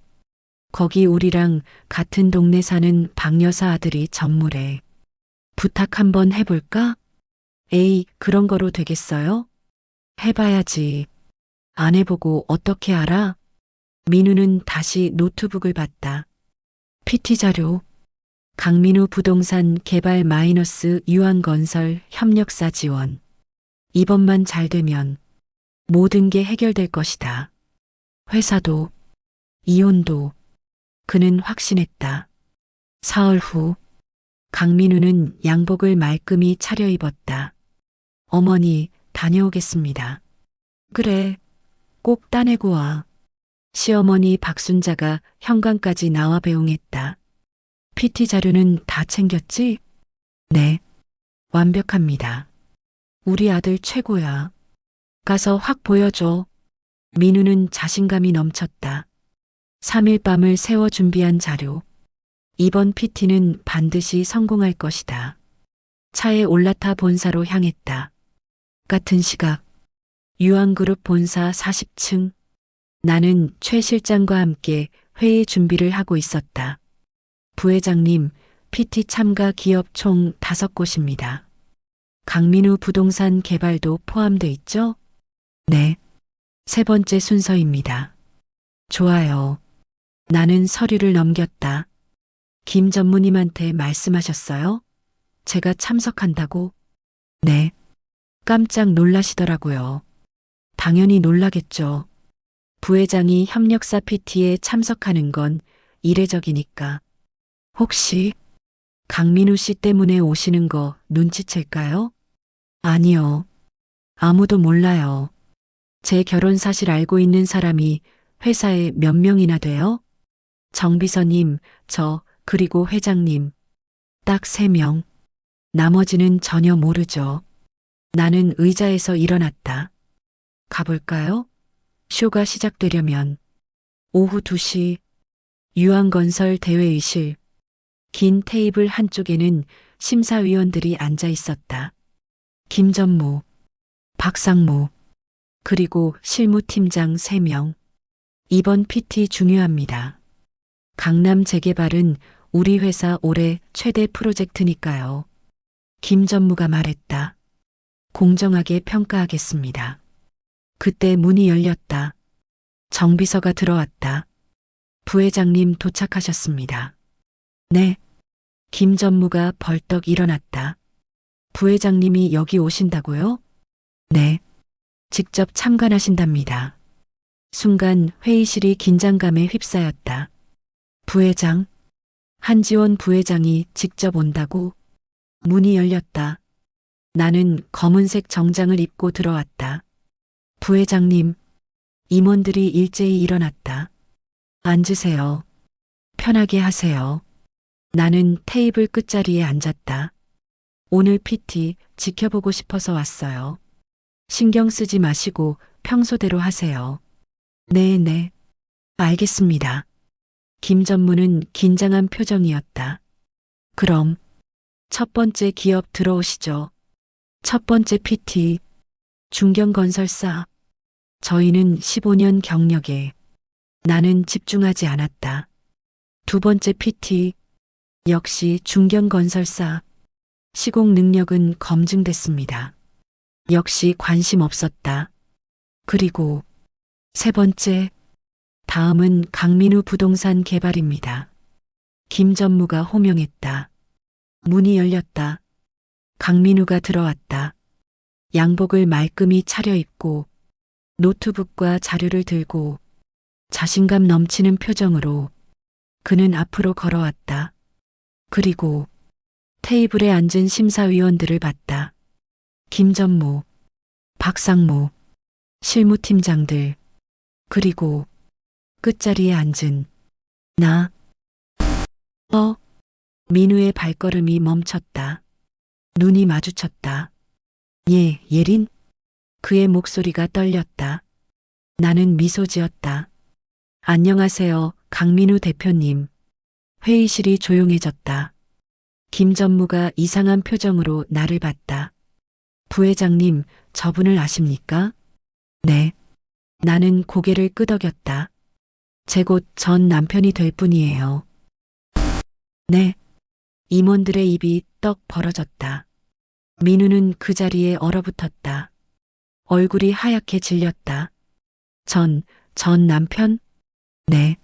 Speaker 1: 거기 우리랑 같은 동네 사는 박 여사 아들이 전무래. 부탁 한번 해볼까? 에이, 그런 거로 되겠어요? 해봐야지. 안 해보고 어떻게 알아? 민우는 다시 노트북을 봤다. PT 자료. 강민우 부동산 개발 마이너스 유한건설 협력사 지원. 이번만 잘 되면 모든 게 해결될 것이다. 회사도, 이혼도. 그는 확신했다. 사흘 후, 강민우는 양복을 말끔히 차려입었다. 어머니, 다녀오겠습니다. 그래, 꼭 따내고 와. 시어머니 박순자가 현관까지 나와 배웅했다. PT 자료는 다 챙겼지? 네, 완벽합니다. 우리 아들 최고야. 가서 확 보여줘. 민우는 자신감이 넘쳤다. 3일 밤을 새워 준비한 자료. 이번 PT는 반드시 성공할 것이다. 차에 올라타 본사로 향했다. 같은 시각, 유한그룹 본사 40층. 나는 최 실장과 함께 회의 준비를 하고 있었다. 부회장님, PT 참가 기업 총 5곳입니다. 강민우 부동산 개발도 포함돼 있죠? 네. 세 번째 순서입니다. 좋아요. 나는 서류를 넘겼다. 김 전무님한테 말씀하셨어요? 제가 참석한다고? 네. 깜짝 놀라시더라고요. 당연히 놀라겠죠. 부회장이 협력사 PT에 참석하는 건 이례적이니까. 혹시 강민우 씨 때문에 오시는 거 눈치챌까요? 아니요. 아무도 몰라요. 제 결혼 사실 알고 있는 사람이 회사에 몇 명이나 돼요? 정 비서님, 저, 그리고 회장님. 딱 3명. 나머지는 전혀 모르죠. 나는 의자에서 일어났다. 가볼까요? 쇼가 시작되려면. 오후 2시, 유한건설 대회의실. 긴 테이블 한쪽에는 심사위원들이 앉아 있었다. 김전무, 박상무, 그리고 실무팀장 3명. 이번 PT 중요합니다. 강남 재개발은 우리 회사 올해 최대 프로젝트니까요. 김 전무가 말했다. 공정하게 평가하겠습니다. 그때 문이 열렸다. 정 비서가 들어왔다. 부회장님 도착하셨습니다. 네. 김 전무가 벌떡 일어났다. 부회장님이 여기 오신다고요? 네. 직접 참관하신답니다. 순간 회의실이 긴장감에 휩싸였다. 부회장, 한지원 부회장이 직접 온다고? 문이 열렸다. 나는 검은색 정장을 입고 들어왔다. 부회장님, 임원들이 일제히 일어났다. 앉으세요. 편하게 하세요. 나는 테이블 끝자리에 앉았다. 오늘 PT 지켜보고 싶어서 왔어요. 신경 쓰지 마시고 평소대로 하세요. 네. 알겠습니다. 김 전무는 긴장한 표정이었다. 그럼 첫 번째 기업 들어오시죠. 첫 번째 PT, 중경건설사. 저희는 15년 경력에 나는 집중하지 않았다. 두 번째 PT, 역시 중경건설사. 시공 능력은 검증됐습니다. 역시 관심 없었다. 그리고 세 번째, 다음은 강민우 부동산 개발입니다. 김 전무가 호명했다. 문이 열렸다. 강민우가 들어왔다. 양복을 말끔히 차려입고 노트북과 자료를 들고 자신감 넘치는 표정으로 그는 앞으로 걸어왔다. 그리고 테이블에 앉은 심사위원들을 봤다. 김전무, 박상무, 실무팀장들, 그리고 끝자리에 앉은 나. 민우의 발걸음이 멈췄다. 눈이 마주쳤다. 예, 예린? 그의 목소리가 떨렸다. 나는 미소 지었다. 안녕하세요, 강민우 대표님. 회의실이 조용해졌다. 김 전무가 이상한 표정으로 나를 봤다. 부회장님, 저분을 아십니까? 네. 나는 고개를 끄덕였다. 제 곧 전 남편이 될 분이에요. 네. 임원들의 입이 떡 벌어졌다. 민우는 그 자리에 얼어붙었다. 얼굴이 하얗게 질렸다. 전 남편? 네.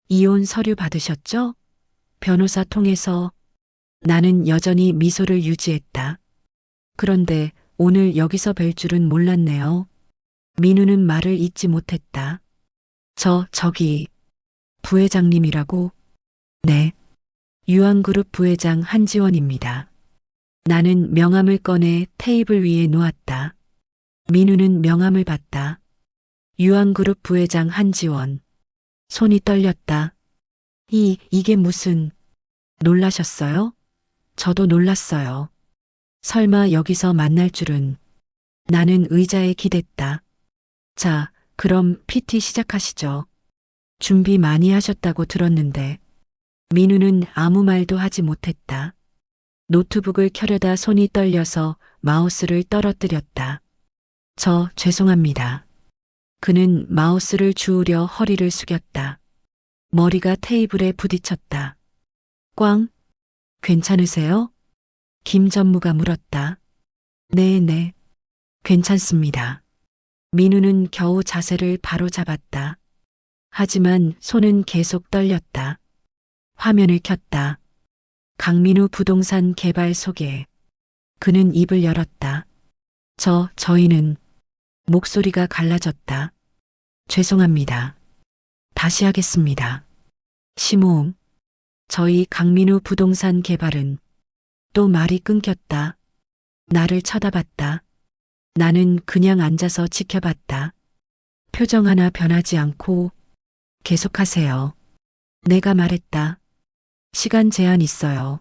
Speaker 1: 이혼 서류 받으셨죠? 변호사 통해서. 나는 여전히 미소를 유지했다. 그런데 오늘 여기서 뵐 줄은 몰랐네요. 민우는 말을 잇지 못했다. 저기, 부회장님이라고? 네. 유한그룹 부회장 한지원입니다. 나는 명함을 꺼내 테이블 위에 놓았다. 민우는 명함을 봤다. 유한그룹 부회장 한지원. 손이 떨렸다. 이게 무슨... 놀라셨어요? 저도 놀랐어요. 설마 여기서 만날 줄은. 나는 의자에 기댔다. 자, 그럼 PT 시작하시죠. 준비 많이 하셨다고 들었는데. 민우는 아무 말도 하지 못했다. 노트북을 켜려다 손이 떨려서 마우스를 떨어뜨렸다. 죄송합니다. 그는 마우스를 주우려 허리를 숙였다. 머리가 테이블에 부딪혔다. 꽝? 괜찮으세요? 김 전무가 물었다. 네. 괜찮습니다. 민우는 겨우 자세를 바로 잡았다. 하지만 손은 계속 떨렸다. 화면을 켰다. 강민우 부동산 개발 소개. 그는 입을 열었다. 저희는... 목소리가 갈라졌다. 죄송합니다. 다시 하겠습니다. 심호응. 저희 강민우 부동산 개발은... 또 말이 끊겼다. 나를 쳐다봤다. 나는 그냥 앉아서 지켜봤다. 표정 하나 변하지 않고 계속하세요. 내가 말했다. 시간 제한 있어요.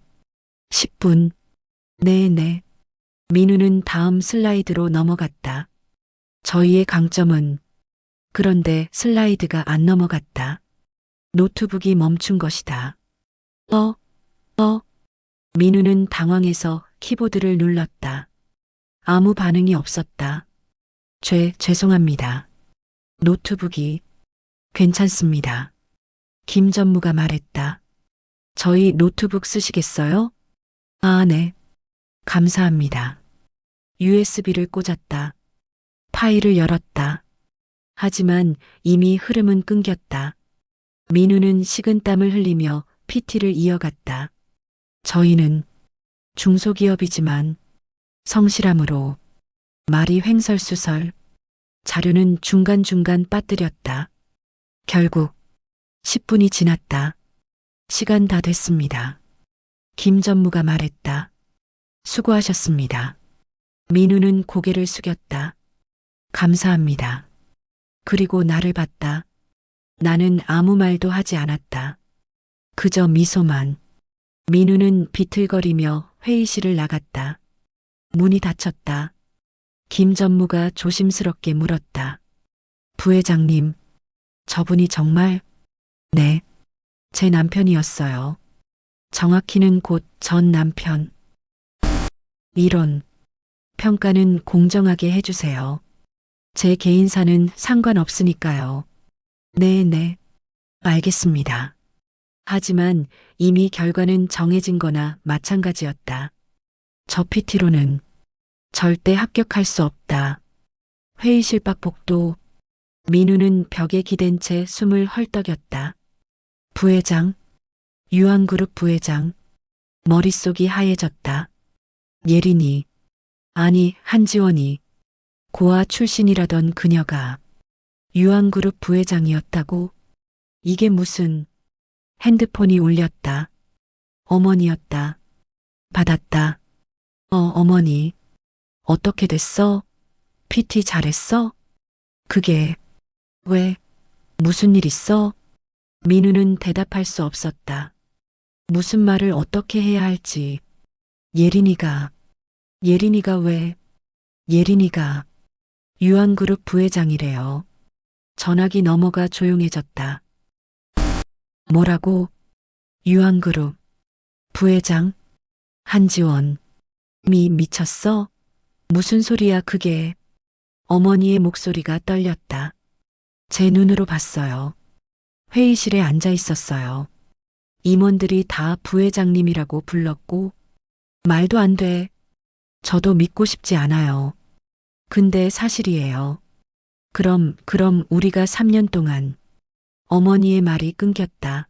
Speaker 1: 10분. 네. 민우는 다음 슬라이드로 넘어갔다. 저희의 강점은... 그런데 슬라이드가 안 넘어갔다. 노트북이 멈춘 것이다. 민우는 당황해서 키보드를 눌렀다. 아무 반응이 없었다. 죄송합니다. 노트북이... 괜찮습니다. 김 전무가 말했다. 저희 노트북 쓰시겠어요? 네. 감사합니다. USB를 꽂았다. 파일을 열었다. 하지만 이미 흐름은 끊겼다. 민우는 식은땀을 흘리며 PT를 이어갔다. 저희는 중소기업이지만 성실함으로. 말이 횡설수설. 자료는 중간중간 빠뜨렸다. 결국 10분이 지났다. 시간 다 됐습니다. 김 전무가 말했다. 수고하셨습니다. 민우는 고개를 숙였다. 감사합니다. 그리고 나를 봤다. 나는 아무 말도 하지 않았다. 그저 미소만. 민우는 비틀거리며 회의실을 나갔다. 문이 닫혔다. 김 전무가 조심스럽게 물었다. 부회장님, 저분이 정말... 네, 제 남편이었어요. 정확히는 곧 전 남편. 이론. 평가는 공정하게 해주세요. 제 개인사는 상관없으니까요. 네. 알겠습니다. 하지만 이미 결과는 정해진 거나 마찬가지였다. 저 PT로는 절대 합격할 수 없다. 회의실 밖 복도. 민우는 벽에 기댄 채 숨을 헐떡였다. 부회장, 유한그룹 부회장. 머릿속이 하얘졌다. 예린이, 아니 한지원이, 고아 출신이라던 그녀가 유한그룹 부회장이었다고? 이게 무슨... 핸드폰이 울렸다. 어머니였다. 받았다. 어머니. 어떻게 됐어? PT 잘했어? 그게... 왜? 무슨 일 있어? 민우는 대답할 수 없었다. 무슨 말을 어떻게 해야 할지. 예린이가 왜? 예린이가 유한그룹 부회장이래요. 전화기 넘어가 조용해졌다. 뭐라고? 유한그룹 부회장? 한지원. 미쳤어? 무슨 소리야 그게? 어머니의 목소리가 떨렸다. 제 눈으로 봤어요. 회의실에 앉아 있었어요. 임원들이 다 부회장님이라고 불렀고, 말도 안 돼. 저도 믿고 싶지 않아요. 근데 사실이에요. 그럼 우리가 3년 동안... 어머니의 말이 끊겼다.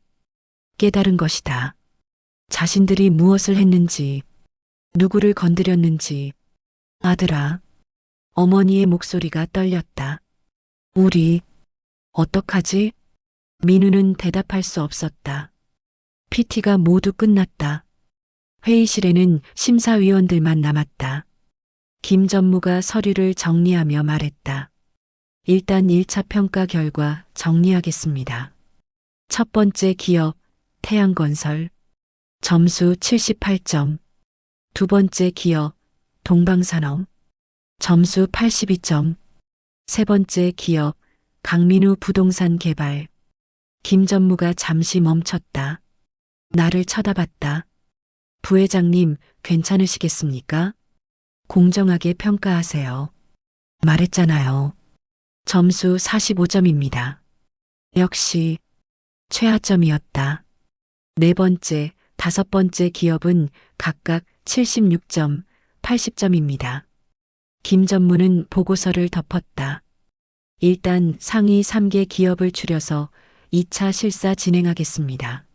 Speaker 1: 깨달은 것이다. 자신들이 무엇을 했는지, 누구를 건드렸는지. 아들아. 어머니의 목소리가 떨렸다. 우리, 어떡하지? 민우는 대답할 수 없었다. PT가 모두 끝났다. 회의실에는 심사위원들만 남았다. 김 전무가 서류를 정리하며 말했다. 일단 1차 평가 결과 정리하겠습니다. 첫 번째 기업, 태양건설. 점수 78점. 두 번째 기업, 동방산업. 점수 82점. 세 번째 기업, 강민우 부동산 개발. 김 전무가 잠시 멈췄다. 나를 쳐다봤다. 부회장님, 괜찮으시겠습니까? 공정하게 평가하세요. 말했잖아요. 점수 45점입니다. 역시 최하점이었다. 네 번째, 다섯 번째 기업은 각각 76점, 80점입니다. 김 전무는 보고서를 덮었다. 일단 상위 3개 기업을 추려서 2차 실사 진행하겠습니다.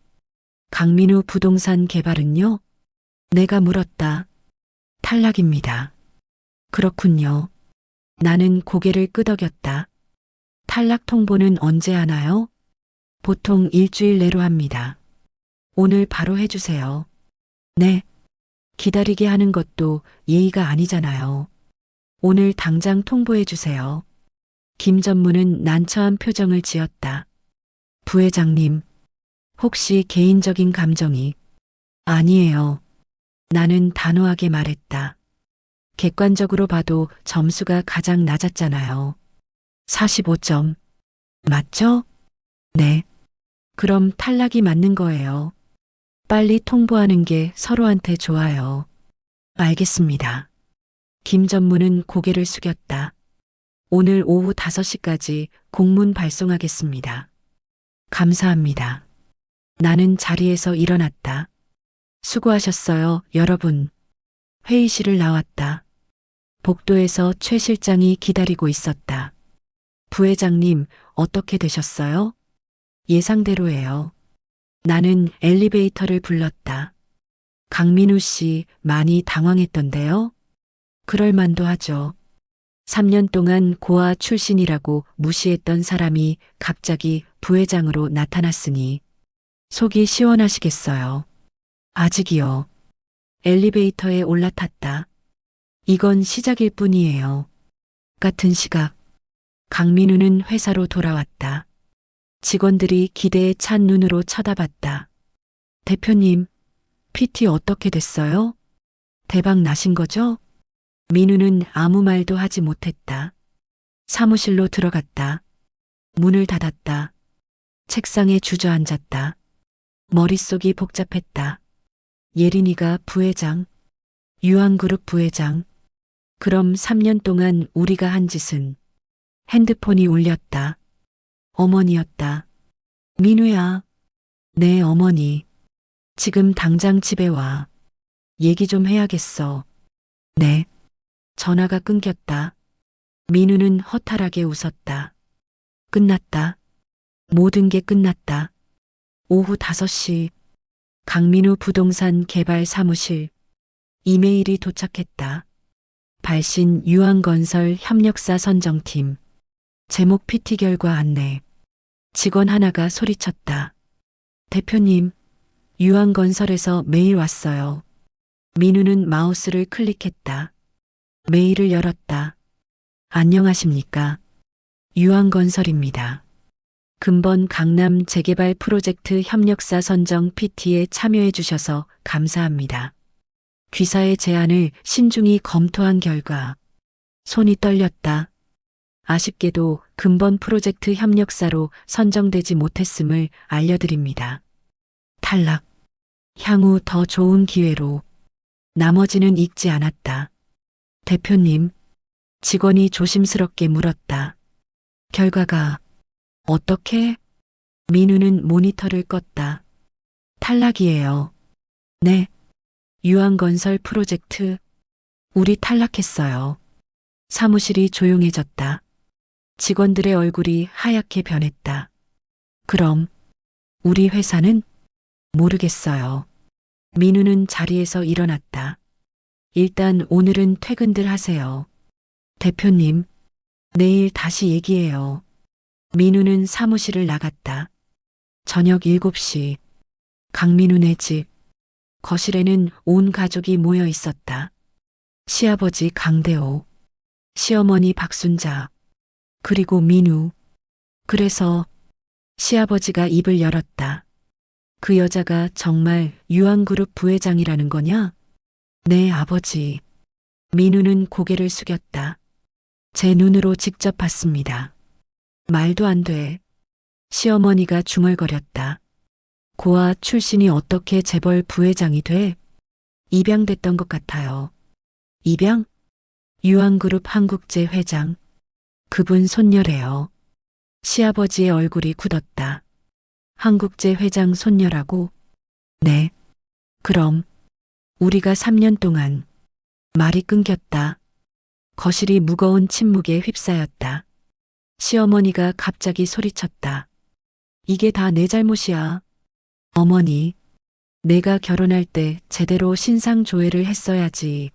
Speaker 1: 강민우 부동산 개발은요? 내가 물었다. 탈락입니다. 그렇군요. 나는 고개를 끄덕였다. 탈락 통보는 언제 하나요? 보통 일주일 내로 합니다. 오늘 바로 해주세요. 네. 기다리게 하는 것도 예의가 아니잖아요. 오늘 당장 통보해주세요. 김 전무는 난처한 표정을 지었다. 부회장님, 혹시 개인적인 감정이... 아니에요. 나는 단호하게 말했다. 객관적으로 봐도 점수가 가장 낮았잖아요. 45점. 맞죠? 네. 그럼 탈락이 맞는 거예요. 빨리 통보하는 게 서로한테 좋아요. 알겠습니다. 김 전무는 고개를 숙였다. 오늘 오후 5시까지 공문 발송하겠습니다. 감사합니다. 나는 자리에서 일어났다. 수고하셨어요, 여러분. 회의실을 나왔다. 복도에서 최 실장이 기다리고 있었다. 부회장님, 어떻게 되셨어요? 예상대로예요. 나는 엘리베이터를 불렀다. 강민우 씨 많이 당황했던데요? 그럴 만도 하죠. 3년 동안 고아 출신이라고 무시했던 사람이 갑자기 부회장으로 나타났으니 속이 시원하시겠어요. 아직이요. 엘리베이터에 올라탔다. 이건 시작일 뿐이에요. 같은 시각, 강민우는 회사로 돌아왔다. 직원들이 기대에 찬 눈으로 쳐다봤다. 대표님, PT 어떻게 됐어요? 대박 나신 거죠? 민우는 아무 말도 하지 못했다. 사무실로 들어갔다. 문을 닫았다. 책상에 주저앉았다. 머릿속이 복잡했다. 예린이가 부회장, 유한그룹 부회장. 그럼 3년 동안 우리가 한 짓은... 핸드폰이 울렸다. 어머니였다. 민우야. 네, 어머니. 지금 당장 집에 와. 얘기 좀 해야겠어. 네. 전화가 끊겼다. 민우는 허탈하게 웃었다. 끝났다. 모든 게 끝났다. 오후 5시 강민우 부동산 개발 사무실 이메일이 도착했다. 발신 유한건설 협력사 선정팀. 제목 PT 결과 안내. 직원 하나가 소리쳤다. 대표님, 유한건설에서 메일 왔어요. 민우는 마우스를 클릭했다. 메일을 열었다. 안녕하십니까. 유한건설입니다. 근본 강남 재개발 프로젝트 협력사 선정 PT에 참여해 주셔서 감사합니다. 귀사의 제안을 신중히 검토한 결과 손이 떨렸다. 아쉽게도 근본 프로젝트 협력사로 선정되지 못했음을 알려드립니다. 탈락. 향후 더 좋은 기회로. 나머지는 읽지 않았다. 대표님, 직원이 조심스럽게 물었다. 결과가 어떻게? 민우는 모니터를 껐다. 탈락이에요. 네. 유한건설 프로젝트. 우리 탈락했어요. 사무실이 조용해졌다. 직원들의 얼굴이 하얗게 변했다. 그럼 우리 회사는? 모르겠어요. 민우는 자리에서 일어났다. 일단 오늘은 퇴근들 하세요. 대표님, 내일 다시 얘기해요. 민우는 사무실을 나갔다. 저녁 7시. 강민우네 집. 거실에는 온 가족이 모여 있었다. 시아버지 강대호, 시어머니 박순자, 그리고 민우. 그래서 시아버지가 입을 열었다. 그 여자가 정말 유한그룹 부회장이라는 거냐? 네, 아버지. 민우는 고개를 숙였다. 제 눈으로 직접 봤습니다. 말도 안 돼. 시어머니가 중얼거렸다. 고아 출신이 어떻게 재벌 부회장이 돼? 입양됐던 것 같아요. 입양? 유한그룹 한국제 회장. 그분 손녀래요. 시아버지의 얼굴이 굳었다. 한국제 회장 손녀라고? 네. 그럼 우리가 3년 동안. 말이 끊겼다. 거실이 무거운 침묵에 휩싸였다. 시어머니가 갑자기 소리쳤다. 이게 다 내 잘못이야. 어머니, 내가 결혼할 때 제대로 신상 조회를 했어야지.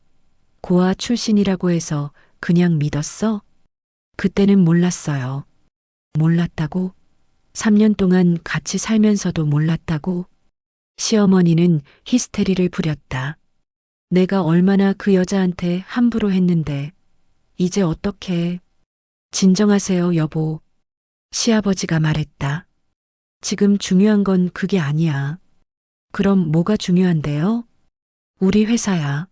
Speaker 1: 고아 출신이라고 해서 그냥 믿었어? 그때는 몰랐어요. 몰랐다고? 3년 동안 같이 살면서도 몰랐다고? 시어머니는 히스테리를 부렸다. 내가 얼마나 그 여자한테 함부로 했는데, 이제 어떡해. 진정하세요, 여보. 시아버지가 말했다. 지금 중요한 건 그게 아니야. 그럼 뭐가 중요한데요? 우리 회사야.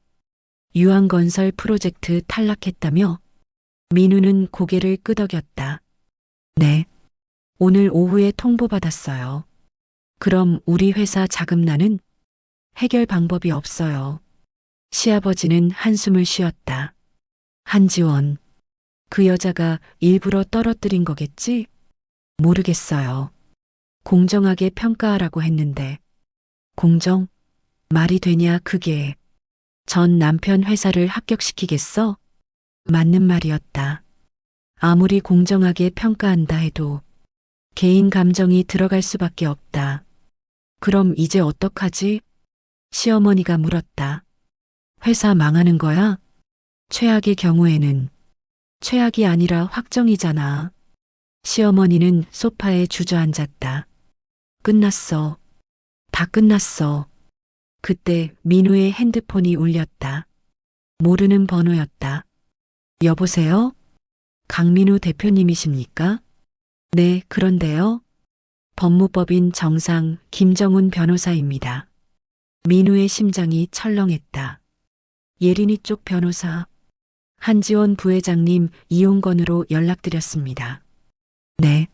Speaker 1: 유한건설 프로젝트 탈락했다며? 민우는 고개를 끄덕였다. 네. 오늘 오후에 통보받았어요. 그럼 우리 회사 자금난은? 해결 방법이 없어요. 시아버지는 한숨을 쉬었다. 한지원. 그 여자가 일부러 떨어뜨린 거겠지? 모르겠어요. 공정하게 평가하라고 했는데. 공정? 말이 되냐 그게. 전 남편 회사를 합격시키겠어? 맞는 말이었다. 아무리 공정하게 평가한다 해도 개인 감정이 들어갈 수밖에 없다. 그럼 이제 어떡하지? 시어머니가 물었다. 회사 망하는 거야? 최악의 경우에는. 최악이 아니라 확정이잖아. 시어머니는 소파에 주저앉았다. 끝났어. 다 끝났어. 그때 민우의 핸드폰이 울렸다. 모르는 번호였다. 여보세요? 강민우 대표님이십니까? 네, 그런데요. 법무법인 정상 김정훈 변호사입니다. 민우의 심장이 철렁했다. 예린이 쪽 변호사. 한지원 부회장님 이용건으로 연락드렸습니다. 네.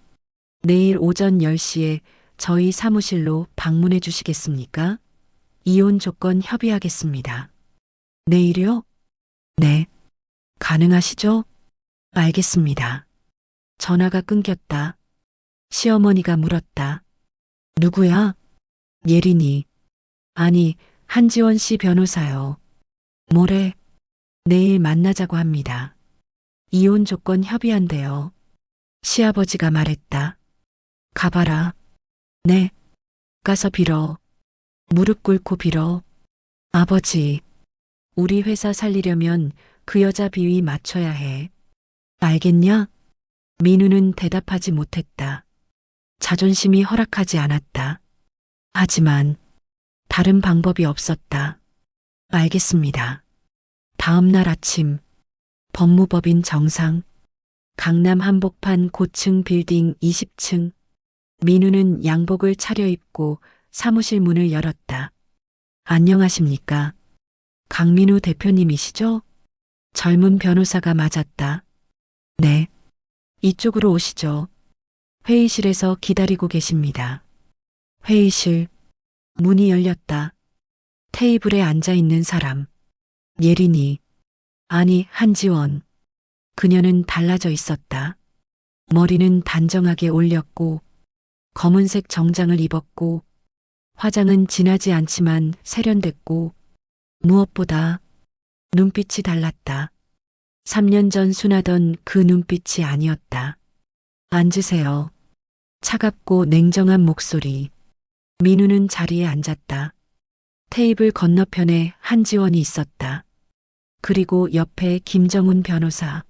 Speaker 1: 내일 오전 10시에 저희 사무실로 방문해 주시겠습니까? 이혼 조건 협의하겠습니다. 내일요? 네. 가능하시죠? 알겠습니다. 전화가 끊겼다. 시어머니가 물었다. 누구야? 예린이. 아니, 한지원 씨 변호사요. 뭐래? 내일 만나자고 합니다. 이혼 조건 협의한대요. 시아버지가 말했다. 가봐라. 네. 가서 빌어. 무릎 꿇고 빌어. 아버지, 우리 회사 살리려면 그 여자 비위 맞춰야 해. 알겠냐? 민우는 대답하지 못했다. 자존심이 허락하지 않았다. 하지만 다른 방법이 없었다. 알겠습니다. 다음 날 아침, 법무법인 정상, 강남 한복판 고층 빌딩 20층. 민우는 양복을 차려입고 사무실 문을 열었다. 안녕하십니까? 강민우 대표님이시죠? 젊은 변호사가 맞았다. 네. 이쪽으로 오시죠. 회의실에서 기다리고 계십니다. 회의실. 문이 열렸다. 테이블에 앉아 있는 사람. 예린이. 아니, 한지원. 그녀는 달라져 있었다. 머리는 단정하게 올렸고, 검은색 정장을 입었고, 화장은 진하지 않지만 세련됐고, 무엇보다 눈빛이 달랐다. 3년 전 순하던 그 눈빛이 아니었다. 앉으세요. 차갑고 냉정한 목소리. 민우는 자리에 앉았다. 테이블 건너편에 한지원이 있었다. 그리고 옆에 김정훈 변호사.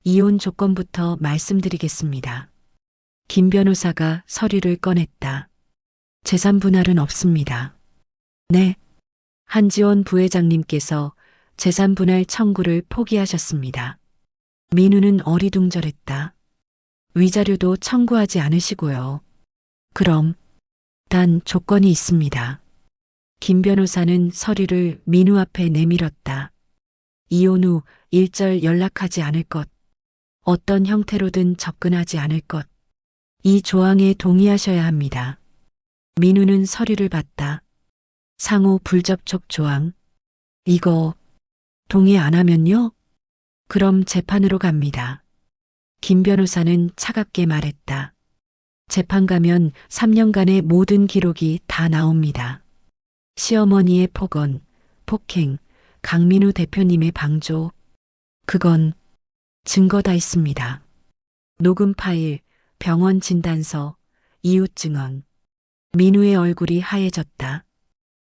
Speaker 1: 이혼 조건부터 말씀드리겠습니다. 김 변호사가 서류를 꺼냈다. 재산 분할은 없습니다. 네. 한지원 부회장님께서 재산 분할 청구를 포기하셨습니다. 민우는 어리둥절했다. 위자료도 청구하지 않으시고요. 그럼 단 조건이 있습니다. 김 변호사는 서류를 민우 앞에 내밀었다. 이혼 후 일절 연락하지 않을 것. 어떤 형태로든 접근하지 않을 것. 이 조항에 동의하셔야 합니다. 민우는 서류를 봤다. 상호 불접촉 조항. 이거 동의 안 하면요? 그럼 재판으로 갑니다. 김 변호사는 차갑게 말했다. 재판 가면 3년간의 모든 기록이 다 나옵니다. 시어머니의 폭언, 폭행, 강민우 대표님의 방조. 그건 증거 다 있습니다. 녹음 파일, 병원 진단서, 이웃 증언. 민우의 얼굴이 하얘졌다.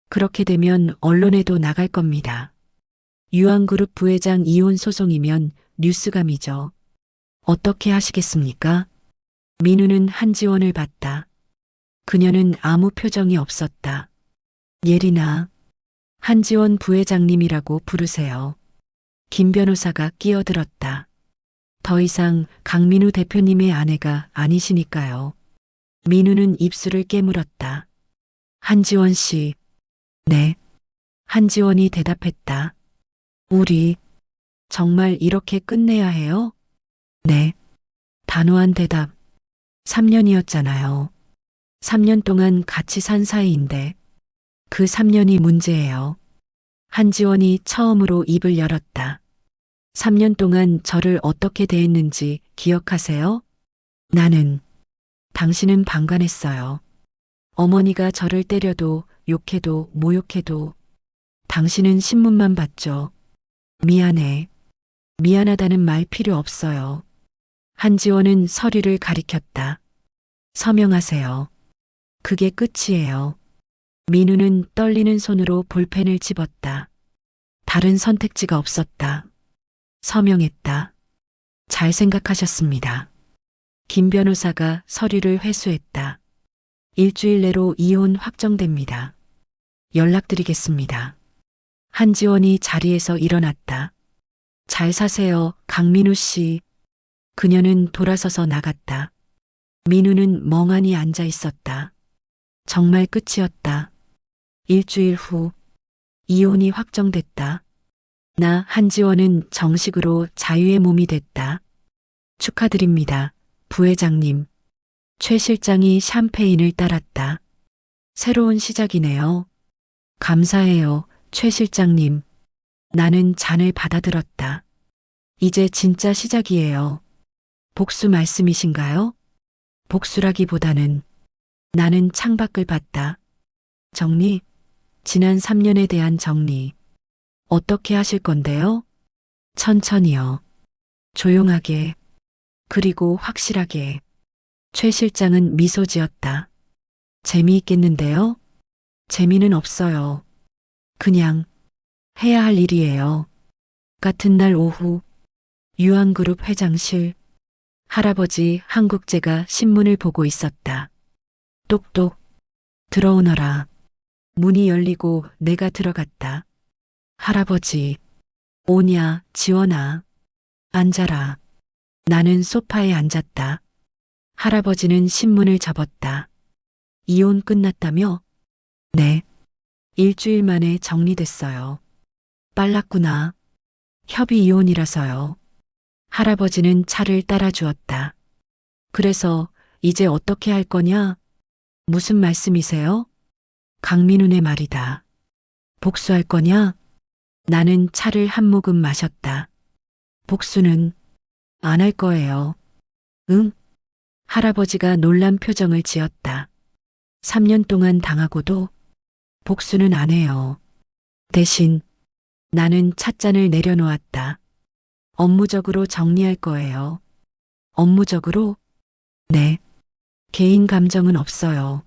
Speaker 1: 그렇게 되면 언론에도 나갈 겁니다. 유한그룹 부회장 이혼 소송이면 뉴스감이죠. 어떻게 하시겠습니까? 민우는 한지원을 봤다. 그녀는 아무 표정이 없었다. 예린아, 한지원 부회장님이라고 부르세요. 김 변호사가 끼어들었다. 더 이상 강민우 대표님의 아내가 아니시니까요. 민우는 입술을 깨물었다. 한지원 씨. 네. 한지원이 대답했다. 우리 정말 이렇게 끝내야 해요? 네. 단호한 대답. 3년이었잖아요. 3년 동안 같이 산 사이인데 그 3년이 문제예요. 한지원이 처음으로 입을 열었다. 3년 동안 저를 어떻게 대했는지 기억하세요? 나는, 당신은 방관했어요. 어머니가 저를 때려도 욕해도 모욕해도 당신은 신문만 봤죠. 미안해. 미안하다는 말 필요 없어요. 한지원은 서류를 가리켰다. 서명하세요. 그게 끝이에요. 민우는 떨리는 손으로 볼펜을 집었다. 다른 선택지가 없었다. 서명했다. 잘 생각하셨습니다. 김 변호사가 서류를 회수했다. 일주일 내로 이혼 확정됩니다. 연락드리겠습니다. 한지원이 자리에서 일어났다. 잘 사세요, 강민우 씨. 그녀는 돌아서서 나갔다. 민우는 멍하니 앉아 있었다. 정말 끝이었다. 일주일 후 이혼이 확정됐다. 나 한지원은 정식으로 자유의 몸이 됐다. 축하드립니다, 부회장님. 최 실장이 샴페인을 따랐다. 새로운 시작이네요. 감사해요, 최 실장님. 나는 잔을 받아들었다. 이제 진짜 시작이에요. 복수 말씀이신가요? 복수라기보다는 나는 창밖을 봤다. 정리? 지난 3년에 대한 정리. 어떻게 하실 건데요? 천천히요. 조용하게. 그리고 확실하게. 최 실장은 미소 지었다. 재미있겠는데요? 재미는 없어요. 그냥 해야 할 일이에요. 같은 날 오후 유한그룹 회장실. 할아버지 한국재가 신문을 보고 있었다. 똑똑. 들어오너라. 문이 열리고 내가 들어갔다. 할아버지. 오냐, 지원아. 앉아라. 나는 소파에 앉았다. 할아버지는 신문을 접었다. 이혼 끝났다며? 네. 일주일 만에 정리됐어요. 빨랐구나. 협의 이혼이라서요. 할아버지는 차를 따라 주었다. 그래서 이제 어떻게 할 거냐? 무슨 말씀이세요? 강민훈의 말이다. 복수할 거냐? 나는 차를 한 모금 마셨다. 복수는 안 할 거예요. 응? 할아버지가 놀란 표정을 지었다. 3년 동안 당하고도 복수는 안 해요. 대신 나는 찻잔을 내려놓았다. 업무적으로 정리할 거예요. 업무적으로? 네. 개인 감정은 없어요.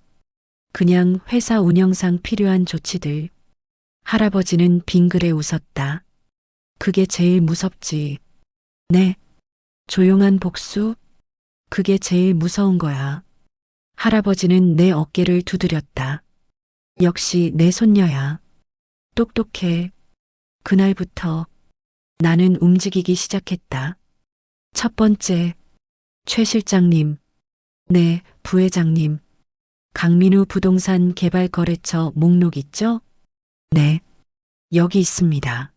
Speaker 1: 그냥 회사 운영상 필요한 조치들. 할아버지는 빙그레 웃었다. 그게 제일 무섭지. 네. 조용한 복수? 그게 제일 무서운 거야. 할아버지는 내 어깨를 두드렸다. 역시 내 손녀야. 똑똑해. 그날부터 나는 움직이기 시작했다. 첫 번째, 최 실장님. 네, 부회장님. 강민우 부동산 개발 거래처 목록 있죠? 네. 여기 있습니다.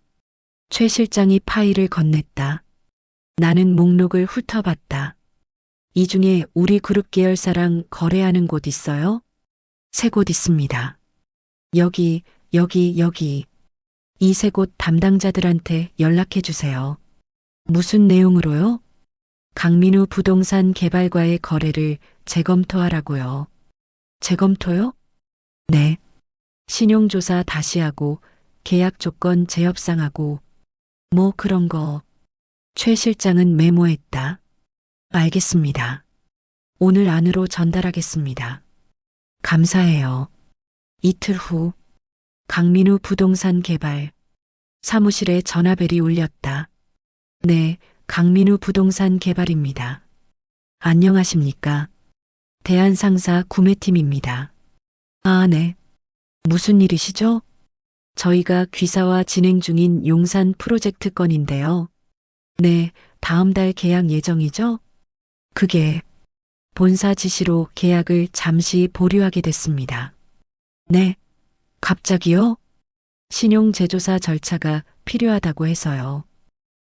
Speaker 1: 최 실장이 파일을 건넸다. 나는 목록을 훑어봤다. 이 중에 우리 그룹 계열사랑 거래하는 곳 있어요? 3곳 있습니다. 여기. 이 3곳 담당자들한테 연락해 주세요. 무슨 내용으로요? 강민우 부동산 개발과의 거래를 재검토하라고요. 재검토요? 네. 신용조사 다시 하고 계약 조건 재협상하고 뭐 그런 거. 최 실장은 메모했다. 알겠습니다. 오늘 안으로 전달하겠습니다. 감사해요. 이틀 후 강민우 부동산 개발 사무실에 전화벨이 울렸다. 네, 강민우 부동산 개발입니다. 안녕하십니까? 대한상사 구매팀입니다. 아, 네. 무슨 일이시죠? 저희가 귀사와 진행 중인 용산 프로젝트 건인데요. 네, 다음 달 계약 예정이죠? 그게 본사 지시로 계약을 잠시 보류하게 됐습니다. 네, 갑자기요? 신용 제조사 절차가 필요하다고 해서요.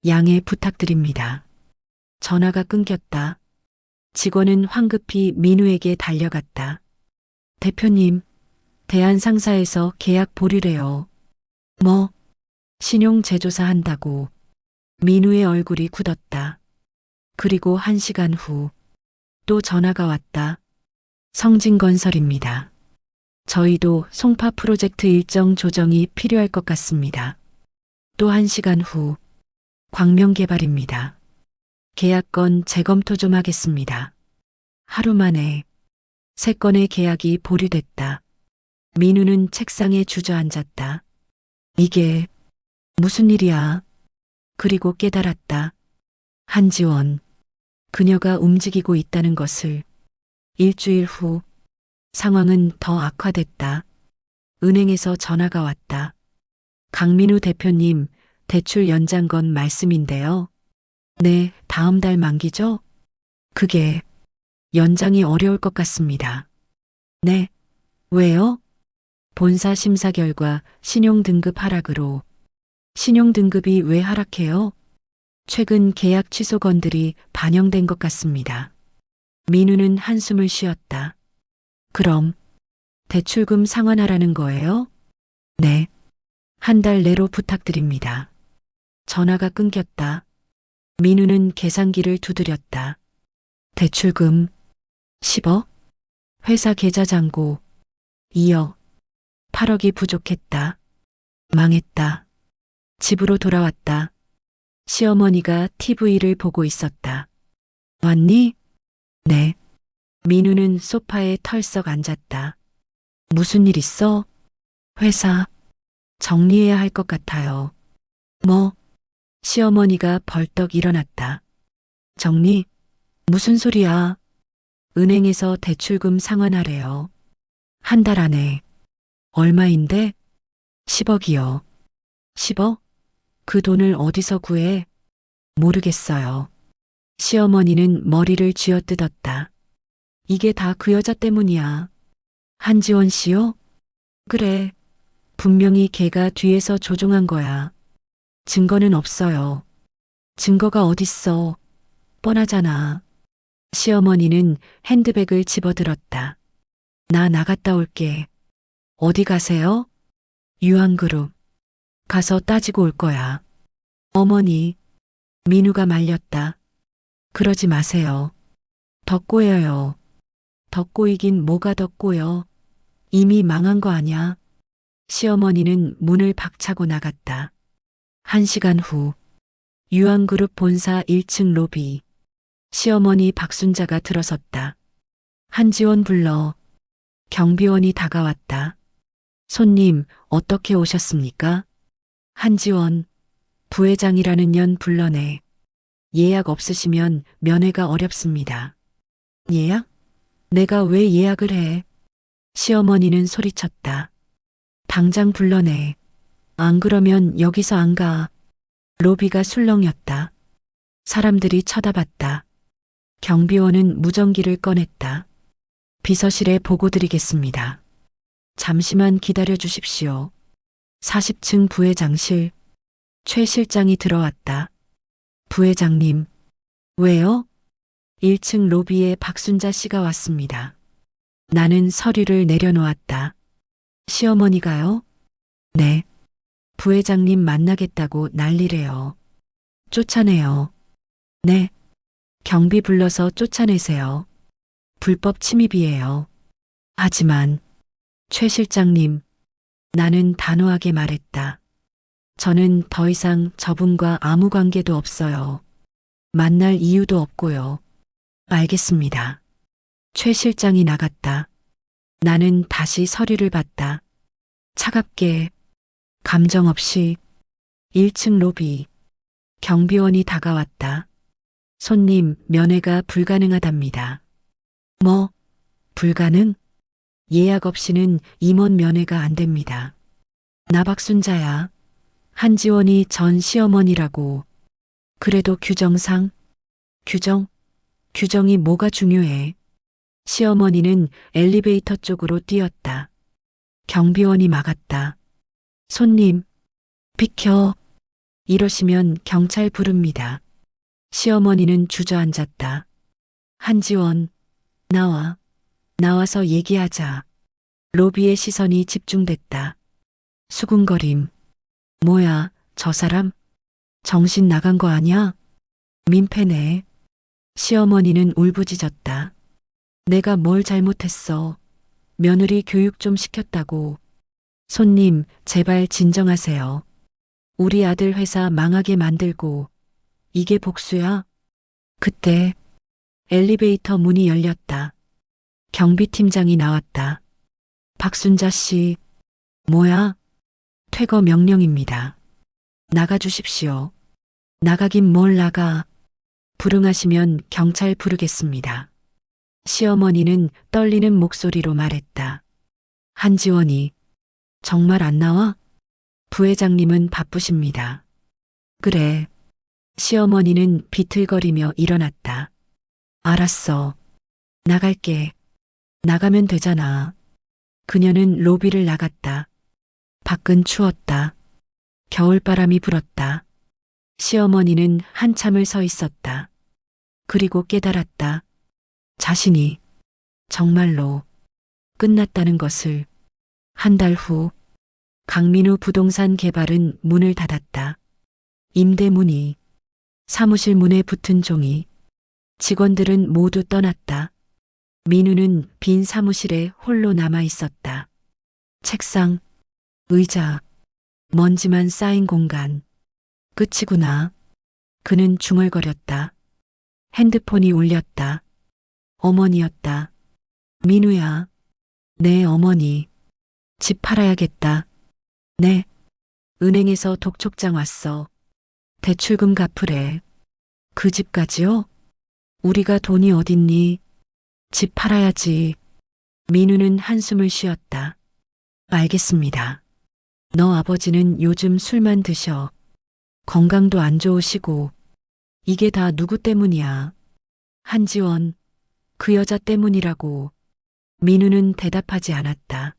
Speaker 1: 양해 부탁드립니다. 전화가 끊겼다. 직원은 황급히 민우에게 달려갔다. 대표님, 대한상사에서 계약 보류래요. 뭐? 신용 제조사 한다고. 민우의 얼굴이 굳었다. 그리고 1시간 후 또 전화가 왔다. 성진건설입니다. 저희도 송파 프로젝트 일정 조정이 필요할 것 같습니다. 또 1시간 후 광명개발입니다. 계약건 재검토 좀 하겠습니다. 하루 만에 3건의 계약이 보류됐다. 민우는 책상에 주저앉았다. 이게 무슨 일이야? 그리고 깨달았다. 한지원. 그녀가 움직이고 있다는 것을. 일주일 후 상황은 더 악화됐다. 은행에서 전화가 왔다. 강민우 대표님, 대출 연장 건 말씀인데요. 네, 다음 달 만기죠? 그게 연장이 어려울 것 같습니다. 네. 왜요? 본사 심사 결과 신용등급 하락으로. 신용등급이 왜 하락해요? 최근 계약 취소 건들이 반영된 것 같습니다. 민우는 한숨을 쉬었다. 그럼 대출금 상환하라는 거예요? 네. 1달 내로 부탁드립니다. 전화가 끊겼다. 민우는 계산기를 두드렸다. 대출금 10억? 회사 계좌 잔고 2억. 8억이 부족했다. 망했다. 집으로 돌아왔다. 시어머니가 TV를 보고 있었다. 왔니? 네. 민우는 소파에 털썩 앉았다. 무슨 일 있어? 회사. 정리해야 할 것 같아요. 뭐? 시어머니가 벌떡 일어났다. 정리? 무슨 소리야? 은행에서 대출금 상환하래요. 한 달 안에. 얼마인데? 10억이요. 10억? 그 돈을 어디서 구해? 모르겠어요. 시어머니는 머리를 쥐어뜯었다. 이게 다 그 여자 때문이야. 한지원 씨요? 그래. 분명히 걔가 뒤에서 조종한 거야. 증거는 없어요. 증거가 어딨어. 뻔하잖아. 시어머니는 핸드백을 집어들었다. 나 나갔다 올게. 어디 가세요? 유한그룹. 가서 따지고 올 거야. 어머니. 민우가 말렸다. 그러지 마세요. 더 꼬여요. 더 꼬이긴 뭐가 더 꼬여. 이미 망한 거 아냐? 시어머니는 문을 박차고 나갔다. 1시간 후. 유한그룹 본사 1층 로비. 시어머니 박순자가 들어섰다. 한지원 불러. 경비원이 다가왔다. 손님, 어떻게 오셨습니까? 한지원, 부회장이라는 년 불러내. 예약 없으시면 면회가 어렵습니다. 예약? 내가 왜 예약을 해? 시어머니는 소리쳤다. 당장 불러내. 안 그러면 여기서 안 가. 로비가 술렁였다. 사람들이 쳐다봤다. 경비원은 무전기를 꺼냈다. 비서실에 보고 드리겠습니다. 잠시만 기다려 주십시오. 40층 부회장실. 최 실장이 들어왔다. 부회장님. 왜요? 1층 로비에 박순자 씨가 왔습니다. 나는 서류를 내려놓았다. 시어머니가요? 네. 부회장님 만나겠다고 난리래요. 쫓아내요. 네. 경비 불러서 쫓아내세요. 불법 침입이에요. 하지만 최 실장님, 나는 단호하게 말했다. 저는 더 이상 저분과 아무 관계도 없어요. 만날 이유도 없고요. 알겠습니다. 최 실장이 나갔다. 나는 다시 서류를 봤다. 차갑게, 감정 없이 1층 로비. 경비원이 다가왔다. 손님, 면회가 불가능하답니다. 뭐? 불가능? 예약 없이는 임원 면회가 안 됩니다. 나 박순자야. 한지원이 전 시어머니라고. 그래도 규정상? 규정이 뭐가 중요해? 시어머니는 엘리베이터 쪽으로 뛰었다. 경비원이 막았다. 손님, 비켜. 이러시면 경찰 부릅니다. 시어머니는 주저앉았다. 한지원, 나와. 나와서 얘기하자. 로비의 시선이 집중됐다. 수군거림. 뭐야, 저 사람? 정신 나간 거 아냐? 민폐네. 시어머니는 울부짖었다. 내가 뭘 잘못했어. 며느리 교육 좀 시켰다고. 손님, 제발 진정하세요. 우리 아들 회사 망하게 만들고. 이게 복수야? 그때 엘리베이터 문이 열렸다. 경비팀장이 나왔다. 박순자 씨, 뭐야? 퇴거 명령입니다. 나가 주십시오. 나가긴 뭘 나가. 불응하시면 경찰 부르겠습니다. 시어머니는 떨리는 목소리로 말했다. 한지원이, 정말 안 나와? 부회장님은 바쁘십니다. 그래. 시어머니는 비틀거리며 일어났다. 알았어. 나갈게. 나가면 되잖아. 그녀는 로비를 나갔다. 밖은 추웠다. 겨울바람이 불었다. 시어머니는 한참을 서 있었다. 그리고 깨달았다. 자신이 정말로 끝났다는 것을. 한 달 후, 강민우 부동산 개발은 문을 닫았다. 임대문이, 사무실 문에 붙은 종이, 직원들은 모두 떠났다. 민우는 빈 사무실에 홀로 남아 있었다. 책상, 의자, 먼지만 쌓인 공간. 끝이구나. 그는 중얼거렸다. 핸드폰이 울렸다. 어머니였다. 민우야. 네, 어머니. 집 팔아야겠다. 네. 은행에서 독촉장 왔어. 대출금 갚으래. 그 집까지요? 우리가 돈이 어딨니? 집 팔아야지. 민우는 한숨을 쉬었다. 알겠습니다. 너 아버지는 요즘 술만 드셔. 건강도 안 좋으시고. 이게 다 누구 때문이야? 한지원. 그 여자 때문이라고. 민우는 대답하지 않았다.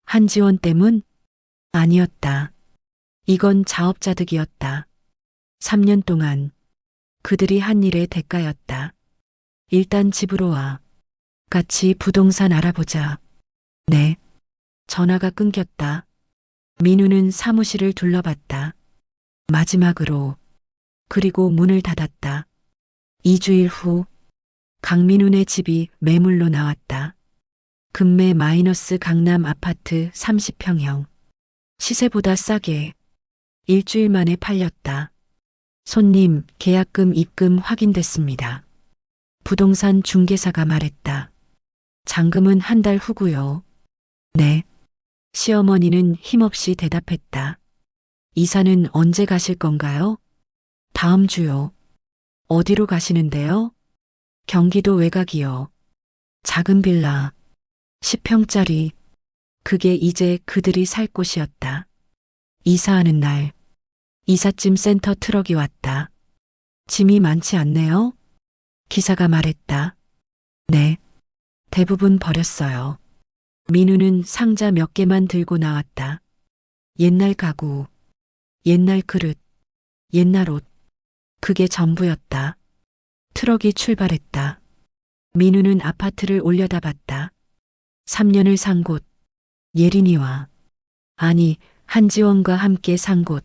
Speaker 1: 한지원 때문? 아니었다. 이건 자업자득이었다. 3년 동안 그들이 한 일의 대가였다. 일단 집으로 와. 같이 부동산 알아보자. 네. 전화가 끊겼다. 민우는 사무실을 둘러봤다. 마지막으로. 그리고 문을 닫았다. 2주일 후 강민훈의 집이 매물로 나왔다. 금매 마이너스 강남 아파트 30평형. 시세보다 싸게. 일주일 만에 팔렸다. 손님, 계약금 입금 확인됐습니다. 부동산 중개사가 말했다. 잔금은 한 달 후고요. 네. 시어머니는 힘없이 대답했다. 이사는 언제 가실 건가요? 다음 주요. 어디로 가시는데요? 경기도 외곽이요. 작은 빌라. 10평짜리. 그게 이제 그들이 살 곳이었다. 이사하는 날. 이삿짐 센터 트럭이 왔다. 짐이 많지 않네요? 기사가 말했다. 네. 대부분 버렸어요. 민우는 상자 몇 개만 들고 나왔다. 옛날 가구, 옛날 그릇, 옛날 옷. 그게 전부였다. 트럭이 출발했다. 민우는 아파트를 올려다봤다. 3년을 산 곳. 예린이와, 아니, 한지원과 함께 산 곳.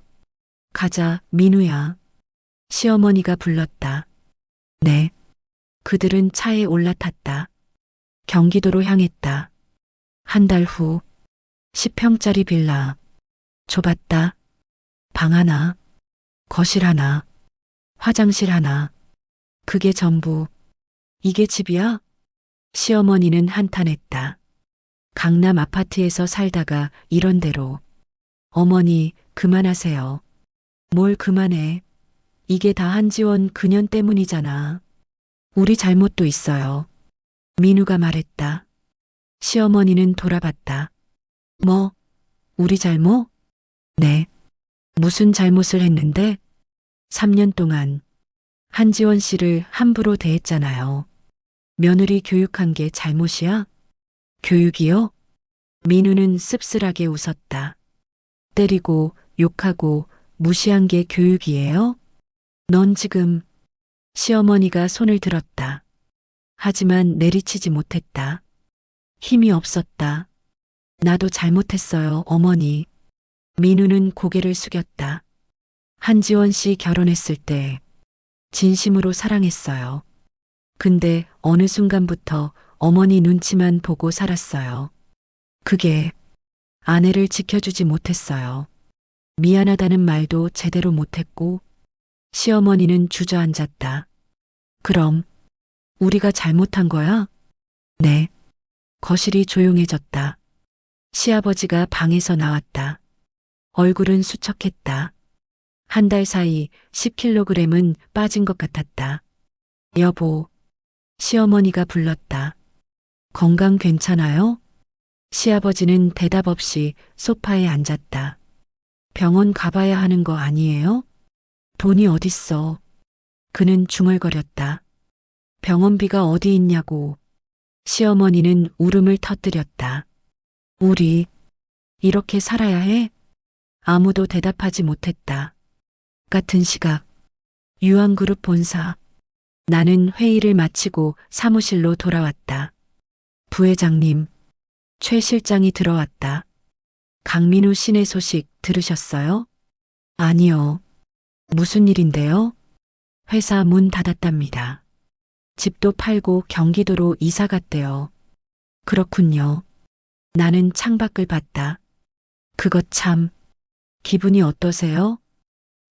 Speaker 1: 가자, 민우야. 시어머니가 불렀다. 네. 그들은 차에 올라탔다. 경기도로 향했다. 한 달 후, 10평짜리 빌라. 좁았다. 방 하나, 거실 하나, 화장실 하나. 그게 전부. 이게 집이야? 시어머니는 한탄했다. 강남 아파트에서 살다가 이런 대로. 어머니, 그만하세요. 뭘 그만해. 이게 다 한지원 그년 때문이잖아. 우리 잘못도 있어요. 민우가 말했다. 시어머니는 돌아봤다. 뭐? 우리 잘못? 네. 무슨 잘못을 했는데? 3년 동안 한지원 씨를 함부로 대했잖아요. 며느리 교육한 게 잘못이야? 교육이요? 민우는 씁쓸하게 웃었다. 때리고 욕하고 무시한 게 교육이에요? 넌 지금. 시어머니가 손을 들었다. 하지만 내리치지 못했다. 힘이 없었다. 나도 잘못했어요, 어머니. 민우는 고개를 숙였다. 한지원 씨 결혼했을 때 진심으로 사랑했어요. 근데 어느 순간부터 어머니 눈치만 보고 살았어요. 그게 아내를 지켜주지 못했어요. 미안하다는 말도 제대로 못했고. 시어머니는 주저앉았다. 그럼 우리가 잘못한 거야? 네. 거실이 조용해졌다. 시아버지가 방에서 나왔다. 얼굴은 수척했다. 한 달 사이 10kg은 빠진 것 같았다. 여보. 시어머니가 불렀다. 건강 괜찮아요? 시아버지는 대답 없이 소파에 앉았다. 병원 가봐야 하는 거 아니에요? 돈이 어딨어. 그는 중얼거렸다. 병원비가 어디 있냐고. 시어머니는 울음을 터뜨렸다. 우리 이렇게 살아야 해? 아무도 대답하지 못했다. 같은 시각. 유한그룹 본사. 나는 회의를 마치고 사무실로 돌아왔다. 부회장님, 최 실장이 들어왔다. 강민우 씨네 소식 들으셨어요? 아니요. 무슨 일인데요? 회사 문 닫았답니다. 집도 팔고 경기도로 이사 갔대요. 그렇군요. 나는 창밖을 봤다. 그것 참. 기분이 어떠세요?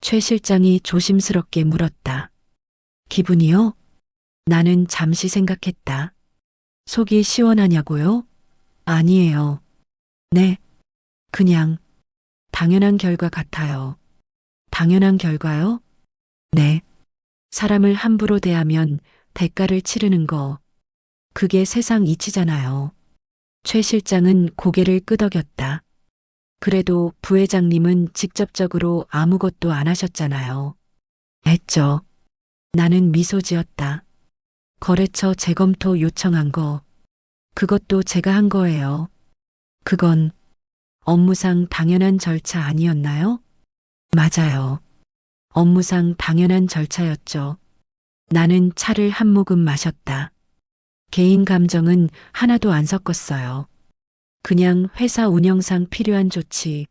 Speaker 1: 최 실장이 조심스럽게 물었다. 기분이요? 나는 잠시 생각했다. 속이 시원하냐고요? 아니에요. 네. 그냥 당연한 결과 같아요. 당연한 결과요? 네. 사람을 함부로 대하면 대가를 치르는 거. 그게 세상 이치잖아요. 최 실장은 고개를 끄덕였다. 그래도 부회장님은 직접적으로 아무것도 안 하셨잖아요. 했죠. 나는 미소 지었다. 거래처 재검토 요청한 거. 그것도 제가 한 거예요. 그건 업무상 당연한 절차 아니었나요? 맞아요. 업무상 당연한 절차였죠. 나는 차를 한 모금 마셨다. 개인 감정은 하나도 안 섞었어요. 그냥 회사 운영상 필요한 조치.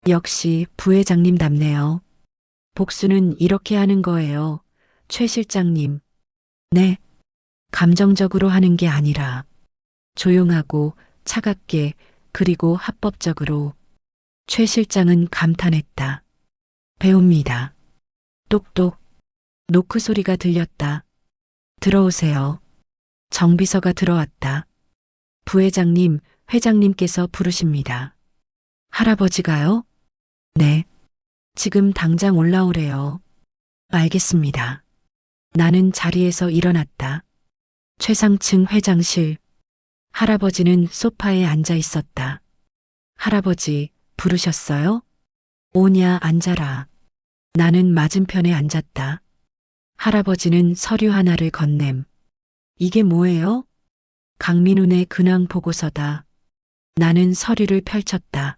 Speaker 1: 역시 부회장님답네요. 복수는 이렇게 하는 거예요. 최 실장님. 네. 감정적으로 하는 게 아니라 조용하고 차갑게 그리고 합법적으로. 최 실장은 감탄했다. 배웁니다. 똑똑. 노크 소리가 들렸다. 들어오세요. 정비서가 들어왔다. 부회장님, 회장님께서 부르십니다. 할아버지가요? 네. 지금 당장 올라오래요. 알겠습니다. 나는 자리에서 일어났다. 최상층 회장실. 할아버지는 소파에 앉아 있었다. 할아버지, 부르셨어요? 오냐, 앉아라. 나는 맞은편에 앉았다. 할아버지는 서류 하나를 건냄. 이게 뭐예요? 강민훈의 근황 보고서다. 나는 서류를 펼쳤다.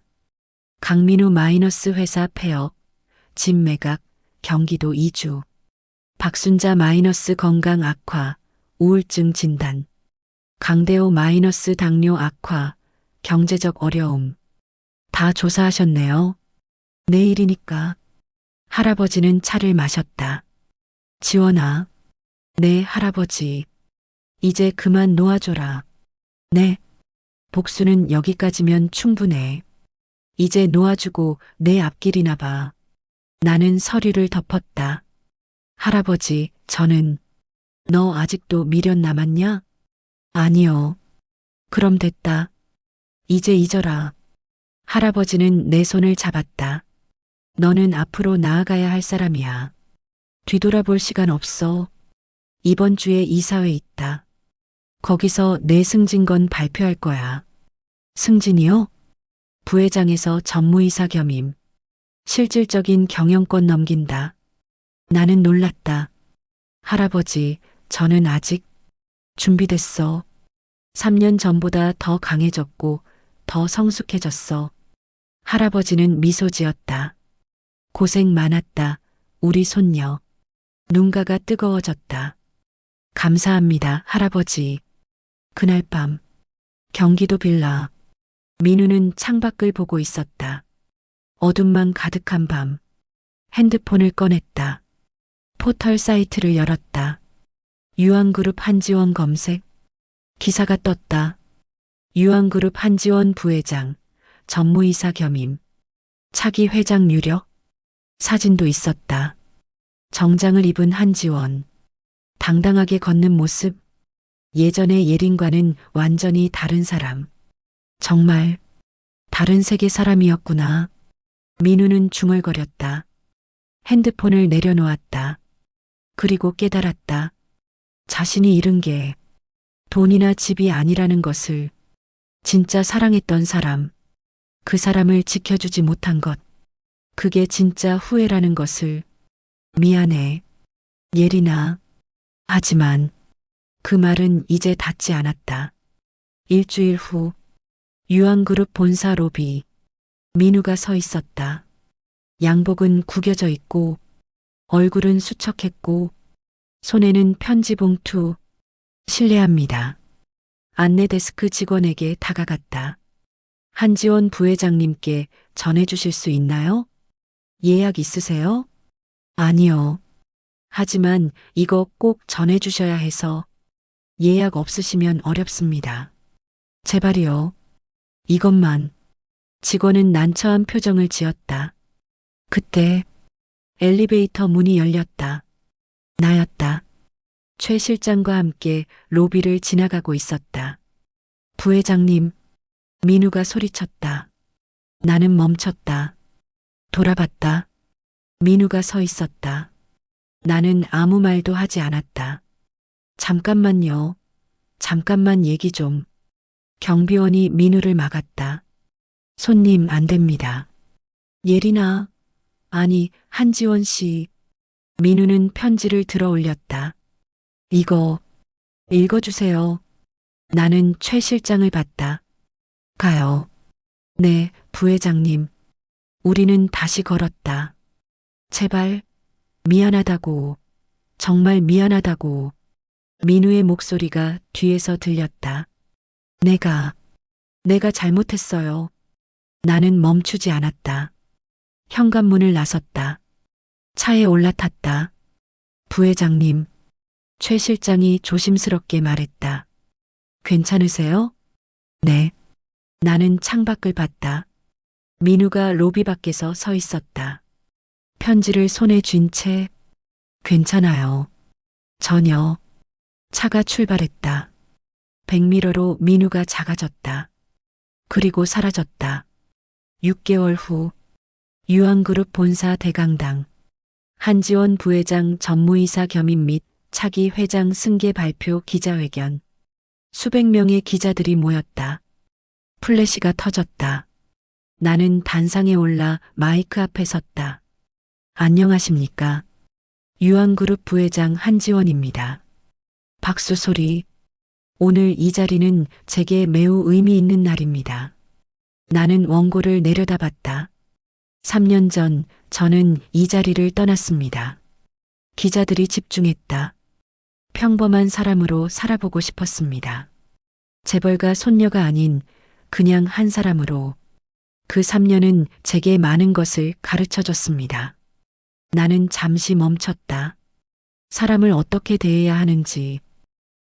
Speaker 1: 강민우 마이너스 회사 폐업, 집 매각, 경기도 이주. 박순자 마이너스 건강 악화, 우울증 진단. 강대호 마이너스 당뇨 악화, 경제적 어려움. 다 조사하셨네요. 내일이니까. 할아버지는 차를 마셨다. 지원아. 네, 할아버지. 이제 그만 놓아줘라. 네. 복수는 여기까지면 충분해. 이제 놓아주고 내 앞길이나 봐. 나는 서류를 덮었다. 할아버지, 저는 너 아직도 미련 남았냐? 아니요. 그럼 됐다. 이제 잊어라. 할아버지는 내 손을 잡았다. 너는 앞으로 나아가야 할 사람이야. 뒤돌아볼 시간 없어. 이번 주에 이사회 있다. 거기서 내 승진건 발표할 거야. 승진이요? 부회장에서 전무이사 겸임. 실질적인 경영권 넘긴다. 나는 놀랐다. 할아버지, 저는 아직 준비됐어. 3년 전보다 더 강해졌고 더 성숙해졌어. 할아버지는 미소 지었다. 고생 많았다. 우리 손녀. 눈가가 뜨거워졌다. 감사합니다, 할아버지. 그날 밤, 경기도 빌라. 민우는 창밖을 보고 있었다. 어둠만 가득한 밤. 핸드폰을 꺼냈다. 포털 사이트를 열었다. 유한그룹 한지원 검색. 기사가 떴다. 유한그룹 한지원 부회장, 전무이사 겸임. 차기 회장 유력. 사진도 있었다. 정장을 입은 한지원. 당당하게 걷는 모습. 예전의 예린과는 완전히 다른 사람. 정말 다른 세계 사람이었구나. 민우는 중얼거렸다. 핸드폰을 내려놓았다. 그리고 깨달았다. 자신이 잃은 게 돈이나 집이 아니라는 것을. 진짜 사랑했던 사람. 그 사람을 지켜주지 못한 것. 그게 진짜 후회라는 것을. 미안해. 예린아. 하지만 그 말은 이제 닿지 않았다. 일주일 후 유한그룹 본사 로비. 민우가 서 있었다. 양복은 구겨져 있고 얼굴은 수척했고 손에는 편지 봉투. 실례합니다. 안내 데스크 직원에게 다가갔다. 한지원 부회장님께 전해주실 수 있나요? 예약 있으세요? 아니요. 하지만 이거 꼭 전해주셔야 해서. 예약 없으시면 어렵습니다. 제발이요. 이것만. 직원은 난처한 표정을 지었다. 그때 엘리베이터 문이 열렸다. 나였다. 최 실장과 함께 로비를 지나가고 있었다. 부회장님, 민우가 소리쳤다. 나는 멈췄다. 돌아봤다. 민우가 서 있었다. 나는 아무 말도 하지 않았다. 잠깐만요. 잠깐만 얘기 좀. 경비원이 민우를 막았다. 손님 안 됩니다. 예린아, 아니 한지원 씨. 민우는 편지를 들어 올렸다. 이거 읽어주세요. 나는 최 실장을 봤다. 가요. 네, 부회장님. 우리는 다시 걸었다. 제발, 미안하다고. 정말 미안하다고. 민우의 목소리가 뒤에서 들렸다. 내가 잘못했어요. 나는 멈추지 않았다. 현관문을 나섰다. 차에 올라탔다. 부회장님, 최 실장이 조심스럽게 말했다. 괜찮으세요? 네. 나는 창밖을 봤다. 민우가 로비 밖에서 서 있었다. 편지를 손에 쥔 채, 괜찮아요. 전혀. 차가 출발했다. 백미러로 민우가 작아졌다. 그리고 사라졌다. 6개월 후, 유한그룹 본사 대강당. 한지원 부회장 전무이사 겸임 및 차기 회장 승계 발표 기자회견. 수백 명의 기자들이 모였다. 플래시가 터졌다. 나는 단상에 올라 마이크 앞에 섰다. 안녕하십니까. 유한그룹 부회장 한지원입니다. 박수 소리. 오늘 이 자리는 제게 매우 의미 있는 날입니다. 나는 원고를 내려다봤다. 3년 전 저는 이 자리를 떠났습니다. 기자들이 집중했다. 평범한 사람으로 살아보고 싶었습니다. 재벌가 손녀가 아닌 그냥 한 사람으로. 그 3년은 제게 많은 것을 가르쳐 줬습니다. 나는 잠시 멈췄다. 사람을 어떻게 대해야 하는지,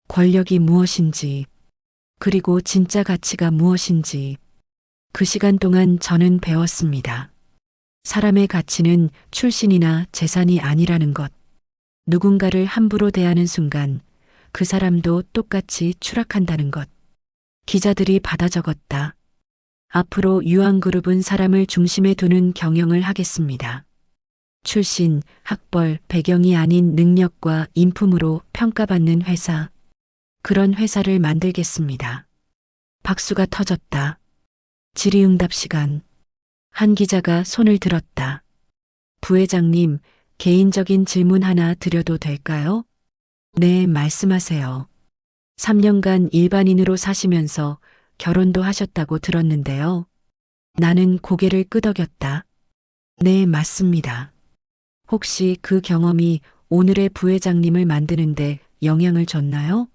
Speaker 1: 권력이 무엇인지, 그리고 진짜 가치가 무엇인지. 그 시간 동안 저는 배웠습니다. 사람의 가치는 출신이나 재산이 아니라는 것. 누군가를 함부로 대하는 순간 그 사람도 똑같이 추락한다는 것. 기자들이 받아 적었다. 앞으로 유한그룹은 사람을 중심에 두는 경영을 하겠습니다. 출신, 학벌, 배경이 아닌 능력과 인품으로 평가받는 회사. 그런 회사를 만들겠습니다. 박수가 터졌다. 질의응답 시간. 한 기자가 손을 들었다. 부회장님, 개인적인 질문 하나 드려도 될까요? 네, 말씀하세요. 3년간 일반인으로 사시면서 결혼도 하셨다고 들었는데요. 나는 고개를 끄덕였다. 네, 맞습니다. 혹시 그 경험이 오늘의 부회장님을 만드는데 영향을 줬나요?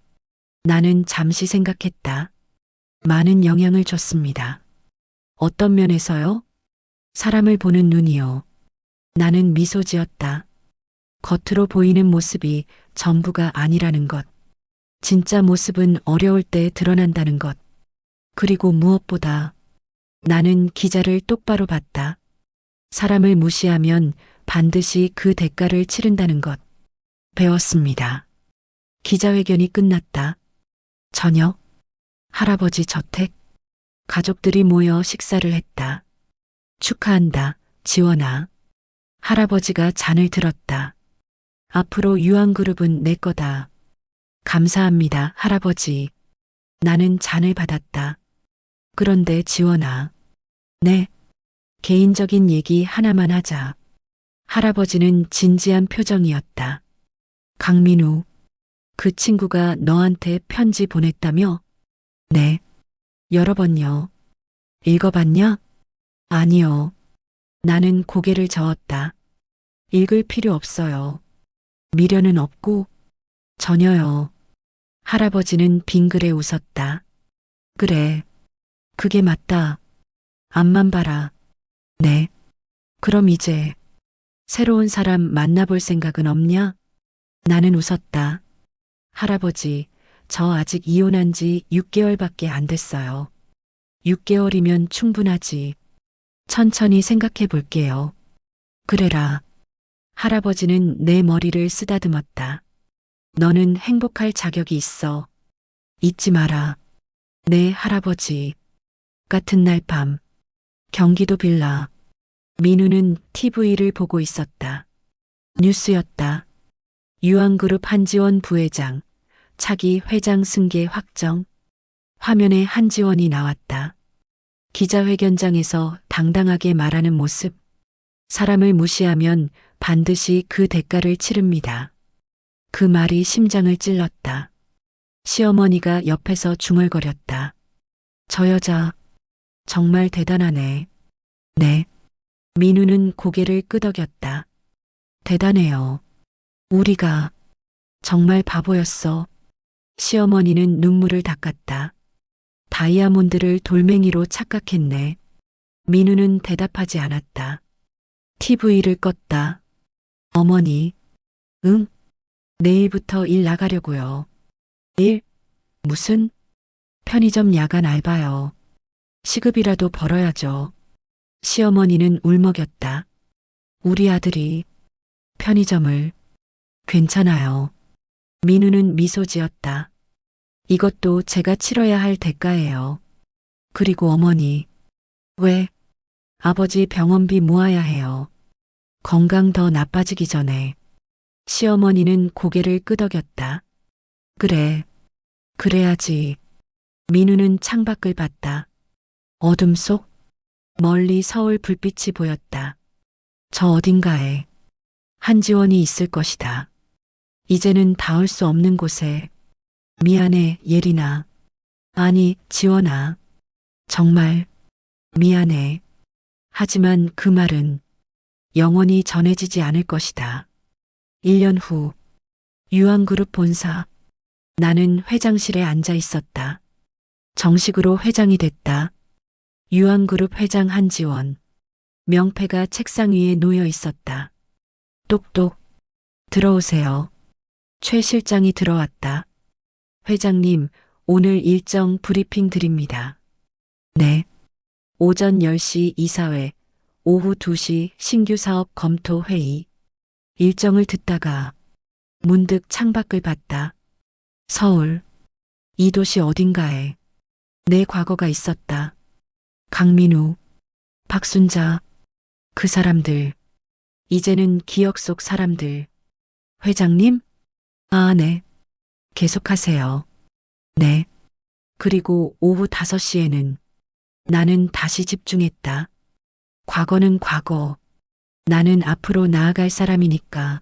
Speaker 1: 나는 잠시 생각했다. 많은 영향을 줬습니다. 어떤 면에서요? 사람을 보는 눈이요. 나는 미소 지었다. 겉으로 보이는 모습이 전부가 아니라는 것. 진짜 모습은 어려울 때 드러난다는 것. 그리고 무엇보다 나는 기자를 똑바로 봤다. 사람을 무시하면 반드시 그 대가를 치른다는 것. 배웠습니다. 기자회견이 끝났다. 저녁, 할아버지 저택, 가족들이 모여 식사를 했다. 축하한다, 지원아. 할아버지가 잔을 들었다. 앞으로 유한그룹은 내 거다. 감사합니다, 할아버지. 나는 잔을 받았다. 그런데 지원아. 네. 개인적인 얘기 하나만 하자. 할아버지는 진지한 표정이었다. 강민우. 그 친구가 너한테 편지 보냈다며? 네. 여러 번요. 읽어봤냐? 아니요. 나는 고개를 저었다. 읽을 필요 없어요. 미련은 없고 전혀요. 할아버지는 빙그레 웃었다. 그래. 그게 맞다. 앞만 봐라. 네. 그럼 이제 새로운 사람 만나볼 생각은 없냐? 나는 웃었다. 할아버지, 저 아직 이혼한 지 6개월밖에 안 됐어요. 6개월이면 충분하지. 천천히 생각해 볼게요. 그래라. 할아버지는 내 머리를 쓰다듬었다. 너는 행복할 자격이 있어. 잊지 마라. 내 할아버지. 같은 날 밤, 경기도 빌라. 민우는 TV를 보고 있었다. 뉴스였다. 유한그룹 한지원 부회장, 차기 회장 승계 확정. 화면에 한지원이 나왔다. 기자회견장에서 당당하게 말하는 모습. 사람을 무시하면 반드시 그 대가를 치릅니다. 그 말이 심장을 찔렀다. 시어머니가 옆에서 중얼거렸다. 저 여자 정말 대단하네. 네. 민우는 고개를 끄덕였다. 대단해요. 우리가 정말 바보였어. 시어머니는 눈물을 닦았다. 다이아몬드를 돌멩이로 착각했네. 민우는 대답하지 않았다. TV를 껐다. 어머니. 응? 내일부터 일 나가려고요. 일? 무슨? 편의점 야간 알바요. 시급이라도 벌어야죠. 시어머니는 울먹였다. 우리 아들이 편의점을. 괜찮아요. 민우는 미소 지었다. 이것도 제가 치러야 할 대가예요. 그리고 어머니. 왜? 아버지 병원비 모아야 해요. 건강 더 나빠지기 전에. 시어머니는 고개를 끄덕였다. 그래. 그래야지. 민우는 창밖을 봤다. 어둠 속 멀리 서울 불빛이 보였다. 저 어딘가에 한지원이 있을 것이다. 이제는 닿을 수 없는 곳에. 미안해, 예린아. 아니, 지원아. 정말 미안해. 하지만 그 말은 영원히 전해지지 않을 것이다. 1년 후, 유한그룹 본사. 나는 회장실에 앉아 있었다. 정식으로 회장이 됐다. 유한그룹 회장 한지원. 명패가 책상 위에 놓여 있었다. 똑똑. 들어오세요. 최 실장이 들어왔다. 회장님, 오늘 일정 브리핑 드립니다. 네. 오전 10시 이사회, 오후 2시 신규 사업 검토 회의. 일정을 듣다가 문득 창밖을 봤다. 서울. 이 도시 어딘가에 내 과거가 있었다. 강민우, 박순자, 그 사람들. 이제는 기억 속 사람들. 회장님? 아, 네. 계속하세요. 네. 그리고 오후 5시에는 나는 다시 집중했다. 과거는 과거. 나는 앞으로 나아갈 사람이니까.